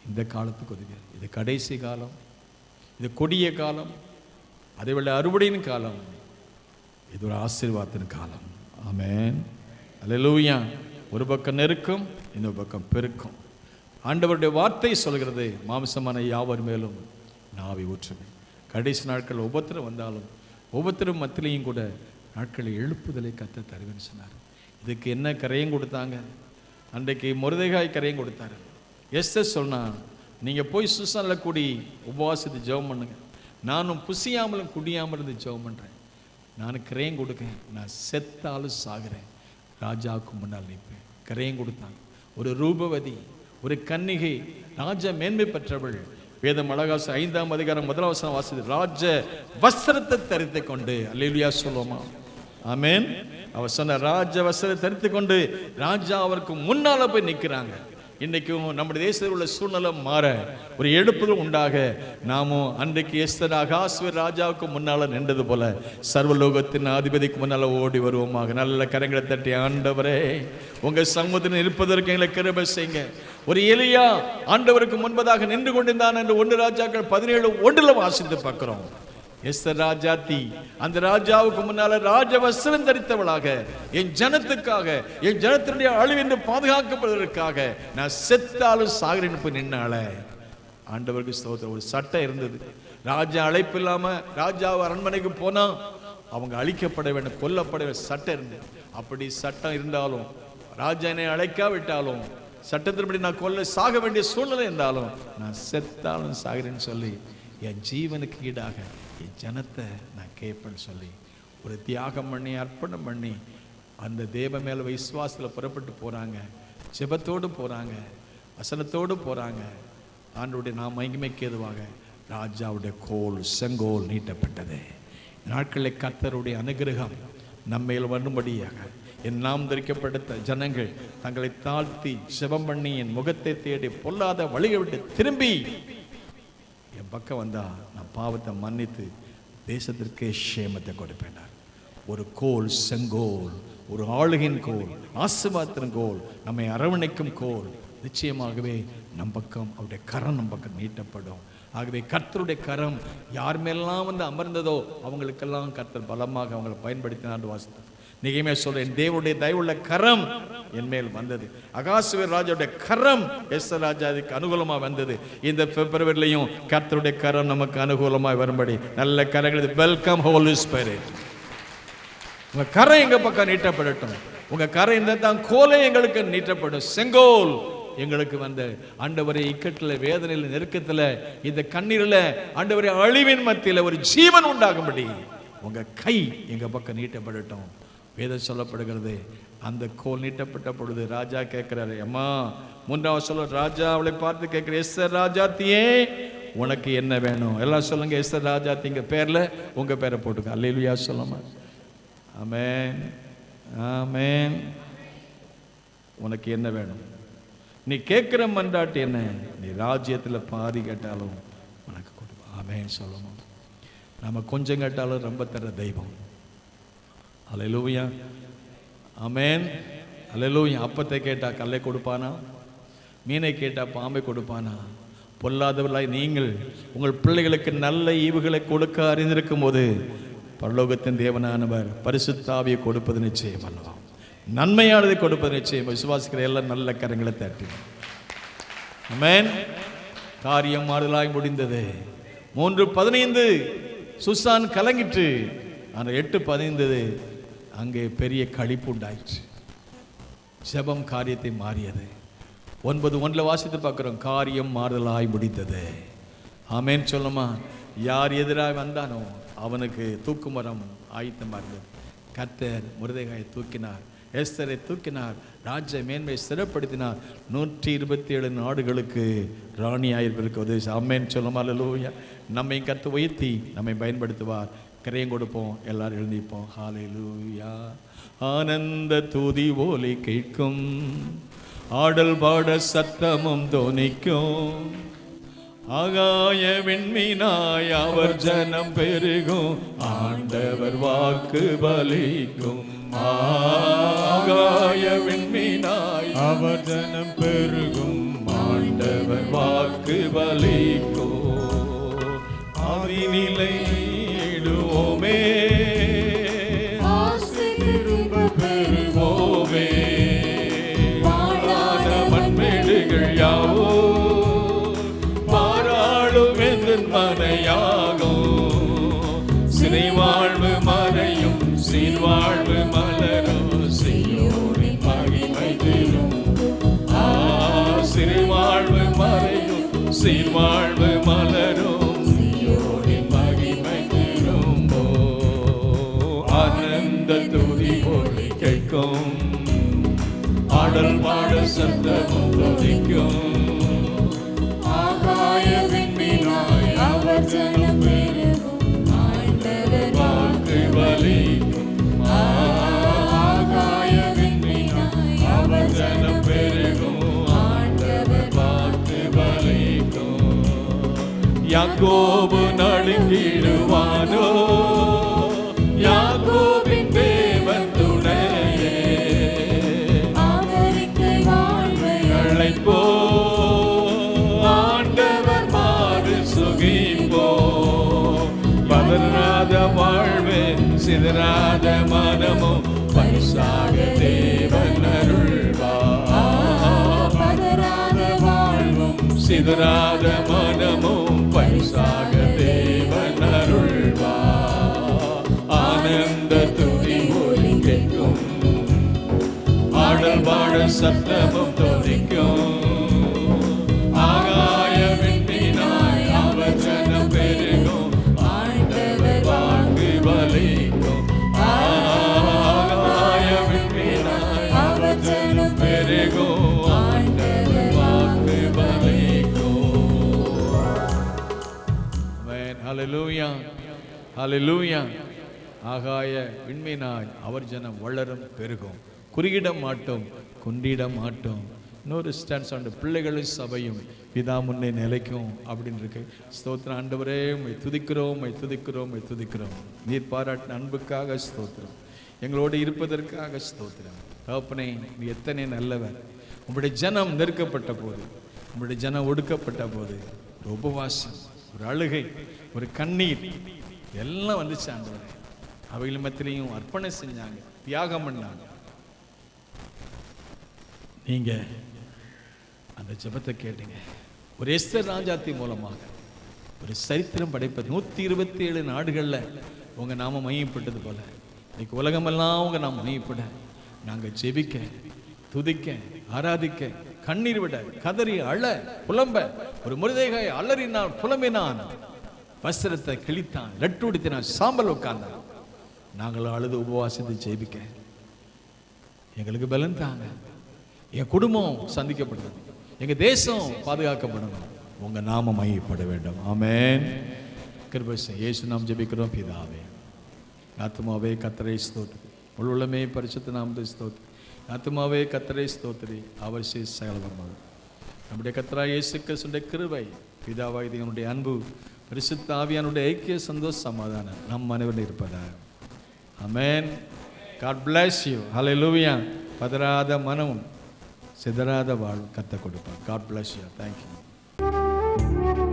இந்த காலத்துக்கு உதவி. இது கடைசி காலம், இது கொடிய காலம், அதை விட அறுவடையின் காலம், இது ஒரு ஆசீர்வாதத்தின் காலம். ஆமென், அல்லேலூயா. ஒரு பக்கம் நெருக்கம், இன்னொரு பக்கம் பெருக்கம். ஆண்டவருடைய வார்த்தை சொல்கிறது, மாம்சமான யாவர் மேலும் நாவி ஊற்றுவேன். கடைசி நாட்கள் உபத்திரம் வந்தாலும் உபத்திரம் மத்திலையும் கூட நாட்களை எழுப்புதலை கத்த தருவேன்னு சொன்னார். இதுக்கு என்ன கரையும் கொடுத்தாங்க? அன்றைக்கு முருதேகாய் கரையும் கொடுத்தாரு. எஸ்தர் சொன்னான், நீங்கள் போய் சுசானில் கூடி உபவாசத்தை ஜெபம் பண்ணுங்க, நானும் புசியாமலும் குடியாமல் இருந்து ஜெபம் பண்ணுறேன், நான் கரையும் கொடுக்கேன், நான் செத்தாலும் சாகிறேன், ராஜாவுக்கு முன்னால் நிற்பேன். கரையும் கொடுத்தாங்க. ஒரு ரூபவதி, ஒரு கன்னிகை, ராஜா மேன்மை பெற்றவள். வேதம் அழகாச 5ஆம் அதிகாரம் 1 வசனம் வாசித்து, ராஜ வஸ்திரத்தை தரித்து கொண்டு, அல்லேலூயா சொல்லுவோமா? ஆமென். அவர் சொன்ன ராஜ வஸ்திரத்தை தரித்து கொண்டு ராஜா அவருக்கு முன்னால போய் நிற்கிறாங்க. இன்றைக்கும் நம்முடைய தேசத்தில் உள்ள சூழ்நிலை மாற, ஒரு எழுப்புதல் உண்டாக, நாமும் அன்றைக்கு எஸ்தர் அகாஸ்வேர் ராஜாவுக்கு முன்னால நின்றது போல சர்வலோகத்தின் அதிபதிக்கு முன்னால ஓடி வருவோமாக. நல்ல கரங்களை தட்டி, ஆண்டவரே உங்க சமூகத்தில் இருப்பதற்கு எங்களை கிருபை செய்யுங்க. ஒரு எலியா ஆண்டவருக்கு முன்பதாக நின்று கொண்டிருந்தான் என்று 1 ராஜாக்கள் 17:1 வாசித்து பார்க்கிறோம். எஸ்தர் ராஜாத்தி அந்த ராஜாவுக்கு முன்னால ராஜ வஸ்திரம் தரித்தவளாக, என் ஜனத்துக்காக, என் ஜனத்தினுடைய அழிவின்று பாதுகாக்கப்படுவதற்காக நான் செத்தாலும் சாகிறேன்னு போய் நின்னால. ஆண்டவருக்கு ஸ்தோத்திரம். ஒரு சட்டம் இருந்தது. ராஜா அழைப்பு இல்லாம ராஜா அரண்மனைக்கு போனா அவங்க அழிக்கப்பட வேண்டும், கொல்லப்பட வேண்டும் சட்டம் இருந்தது. அப்படி சட்டம் இருந்தாலும், ராஜா என்னை அழைக்காவிட்டாலும், சட்டத்தின்படி நான் சாக வேண்டிய சூழ்நிலை இருந்தாலும், நான் செத்தாலும் சாகிறேன்னு சொல்லி என் ஜீவனுக்கு ஈடாக என் ஜனத்தை நான் கேட்பேன்னு சொல்லி ஒரு தியாகம் பண்ணி அர்ப்பணம் பண்ணி அந்த தேவ மேல விசுவாசத்தில் புறப்பட்டு போறாங்க. ஜெபத்தோடு போறாங்க, வசனத்தோடு போறாங்க. ஆண்டவருடைய நாம் மகிமைக்கு ஏதுவாக ராஜாவுடைய கோல் செங்கோல் நீட்டப்பட்டது. நாட்களில் கர்த்தருடைய அனுகிரகம் நம்மையில் வரும்படியாக என் நாம் தரிக்கப்பட்ட ஜனங்கள் தங்களை தாழ்த்தி ஜெபம் பண்ணி என் முகத்தை தேடி பொல்லாத வழியை விட்டு திரும்பி என் பக்கம் வந்தா நான் பாவத்தை மன்னித்து தேசத்திற்கே சேமத்தை கொடுப்பேனார். ஒரு கோல் செங்கோல், ஒரு ஆளுகின் கோல், ஆசீர்வாதத்தின் கோல், நம்மை அரவணைக்கும் கோல். நிச்சயமாகவே நம் பக்கம் அவருடைய கரம் நம் பக்கம் நீட்டப்படும். ஆகவே கர்த்தருடைய கரம் யார் மேலாம் வந்து அமர்ந்ததோ அவங்களுக்கெல்லாம் கர்த்தர் பலமாக அவங்களை பயன்படுத்தினார். வாசித்து நிகமே சொல்றேன், தேவனுடைய தயவுள்ள கரம் என் மேல் வந்தது. அகாஸ்வேர் ராஜாவுடைய கரம் எஸ்தர் ராஜாவுக்கு அனுகூலமா வந்தது. இந்த பிப்ரவரிலையும் கர்த்தருடைய கரம் நமக்கு அனுகூலமாய் வரும்படி நல்ல கரங்கள். Welcome holy spirit. உங்க கரம் எங்க பக்கம் நீட்டப்படட்டும். உங்க கரம் இந்த தான் கோலே எங்களுக்கு நீட்டப்படும். செங்கோல் எங்களுக்கு வந்த ஆண்டவரை இக்கட்டில், வேதனையில், நெருக்கத்தில், இந்த கண்ணீரில், ஆண்டவரை அழிவின் மத்தியில் ஒரு ஜீவன் உண்டாகும்படி உங்க கை எங்க பக்கம் நீட்டப்படட்டும். வேதம் சொல்லப்படுகிறது. அந்த கோல் நீட்டப்பட்ட பொழுது ராஜா கேட்கிறாரு, அம்மா 3ஆவது சொல்ல ராஜா அவளை பார்த்து கேட்கிற, எஸ்தர் ராஜாத்தியே உனக்கு என்ன வேணும்? எல்லாம் சொல்லுங்க. எஸ்தர் ராஜாத்திங்க பேர்ல உங்க பேரை போட்டுக்க. அல்லேலூயா சொல்லுமா? ஆமென், ஆமென். உனக்கு என்ன வேணும்? நீ கேட்கிற மன்றாட்டு என்ன? நீ ராஜ்யத்தில் பாதி கேட்டாலும் உனக்கு கொடுப்பா. ஆமென் சொல்லணும். நம்ம கொஞ்சம் கேட்டாலும் ரொம்ப தர தெய்வம். அல்லேலூயா, ஆமென், அல்லேலூயா. அப்பத்தை கேட்டா கல்லை கொடுப்பானா? மீனை கேட்டா பாம்பை கொடுப்பானா? பொல்லாதவர்களாய் நீங்கள் உங்கள் பிள்ளைகளுக்கு நல்ல ஈவுகளை கொடுக்க அறிந்திருக்கும் போது பரலோகத்தின் தேவனானவர் பரிசுத்த ஆவியை கொடுப்பது நிச்சயம் அல்லவா? நன்மையானதை கொடுப்பது நிச்சயம். விசுவாசிக்கிற எல்லாம் நல்ல கரங்களை தட்டி. ஆமென். காரியம் மாறுதலாய் முடிந்தது. 3:15 சுசான் கலங்கிட்டு. ஆனால் 8:15 அங்கே பெரிய களிப்பு உண்டாயிற்று. ஜெபம் காரியத்தை மாறியது. 9:1 வாசித்து பார்க்கிறோம், காரியம் மாறுதலாய் முடிந்தது. ஆமென் சொல்லுமா. யார் எதிராக வந்தானோ அவனுக்கு தூக்குமரம் ஆயத்தமாக இருந்தது. கர்த்தர் மொர்தெகாயை தூக்கினார், எஸ்தரை தூக்கினார், ராஜ்ய மேன்மை ஸ்திரப்படுத்தினார். 127 நாடுகளுக்கு ராணியாயிருப்பதற்கு உதவி. ஆமென் சொல்லுமா. அல்லேலூயா. நம்மை கர்த்தர் உயர்த்தி நம்மை பயன்படுத்துவார். கரையும் கொடுப்போம், எல்லாரும் எழுந்திப்போம். ஹல்லேலூயா. ஆனந்த துதி ஒலி கேட்கும், ஆடல் பாட சத்தமும் தோனிக்கும். ஆகாய விண்மீனாய் அவர் ஜனம் பெருகும், ஆண்டவர் வாக்கு பலிக்கும். ஆகாய விண்மீனாய் அவர் ஜனம் பெருகும், ஆண்டவர் வாக்கு பலிக்கும். ஆவினிலையிடுவோமே, திரும்ப பெறுவோமே. வாழாத மண்மேடுகள் யாவோ மனையாகும். சிறை வாழ்வு மறையும், சீர்வாழ்வு மலரும், சீயோனின் மகிமை தரும். சிறை வாழ்வு மறையும், சீர்வாழ்வு மலரும், சீயோனின் மகிமை தரும். ஆனந்த துதி ஒலி கேட்கும், ஆடல் பாட சத்தமும் துதிக்கும். ஜனம் பெருகும், ஆண்டவர் வாக்கு பலிக்கும். ஆகாய விண்மீனாய் அவர் ஜனம் பெருகும், ஆண்டவர் வாக்கு பலிக்கும். யாக்கோபு நடுங்கிடுவானோ, யாக்கோபின் தேவன் துணையே. அவருக்கு வாழ்வை அழைப்போ, பதறாத வாழ்வே சிதறாத மனமும் பரிசாக தேவன் அருள்வார். பதறாத வாழ்வும் சிதறாத மனமும் பரிசாக தேவன் அருள்வார். ஆனந்த துதி ஒலி கேட்கும், ஆடல் பாட சத்தமும் துதிக்கும். ஆகாய விண்மீனாய் அவர் ஜனம் பெருகும், பலிக்கும். ஆகாய விண்மீனாய் அவர் ஜனம் பெருகும், ஆண்டவர் வாக்கு பலிக்கும். ஆமென். ஹல்லேலூயா, ஹல்லேலூயா. ஆகாய விண்மீனாய் அவர் ஜனம் வளரும் பெருகும், குறுகிட மாட்டோம், குன்றிட மாட்டோம். இன்னொரு ஸ்டாண்ட்ஸ் ஆண்டு, பிள்ளைகளும் சபையும் பிதா முன்னே நிலைக்கும் அப்படின்னு இருக்கு. ஸ்தோத்திரம் ஆண்டவரே, உம்மை துதிக்கிறோம், உம்மை துதிக்கிறோம், உம்மை துதிக்கிறோம். நீர் பாராட்டின அன்புக்காக ஸ்தோத்திரம், எங்களோடு இருப்பதற்காக ஸ்தோத்திரம். தகப்பனே, நீ எத்தனை நல்லவர். உங்களுடைய ஜனம் நெருக்கப்பட்ட போது, உங்களுடைய ஜனம் ஒடுக்கப்பட்ட போது, ஒரு உபவாசம், ஒரு அழுகை, ஒரு கண்ணீர் எல்லாம் வந்துச்சு ஆண்டவரே. அவைகள் மத்தியிலையும் அர்ப்பணம் செஞ்சாங்க, தியாகம் பண்ணாங்க. நீங்க அந்த ஜெபத்தை கேட்டீங்க. ஒரு எஸ்தர் ராஜாத்தி மூலமாக ஒரு சரித்திரம் படைப்பது. 127 நாடுகளில் உங்க நாம மையப்பட்டது போல இன்னைக்கு உலகமெல்லாம் உங்க நாம மையப்பட, நாங்க ஜெபிக்க, துதிக்க, ஆராதிக்க, கண்ணீர் விட, கதறி அழ, புலம்ப. ஒரு மொர்தெகாய் அலறினான், புலம்பினான், வஸ்திரத்தை கிழித்தான், லட்டுடித்தினான், சாம்பல் உட்கார்ந்தான். நாங்களும் அழுது உபவாசித்து ஜெபிக்க எங்களுக்கு பலன் தாங்க. என் குடும்பம் சந்திக்கப்படணும், எங்க தேசம் பாதுகாக்கப்படணும், உங்க நாமம் மையப்பட வேண்டும். ஆமென். கிருபை செய். இயேசு நாம் ஜெபிக்கிறோம் பிதாவே. ஆத்துமாவே கர்த்தரை ஸ்தோத்திரி, முழு உள்ளமே பரிசுத்த நாமத்தை ஸ்தோத்திரி. ஆத்துமாவே கர்த்தரை ஸ்தோத்திரி, அவர் செய்த சகலமும். நம்முடைய கர்த்தராகிய இயேசு கிறிஸ்துவின் கிருபை, பிதாவாகிய தேவனுடைய அன்பு, பரிசுத்த ஆவியானுடைய ஐக்கிய சந்தோஷ சமாதானம் நம் அனைவரும் இருப்பதாக. ஆமென். God bless you. Hallelujah. பதறாத மனமும் சிதறாத வாழ்வு கர்த்தர் கொடுப்பார். God bless you. Thank you.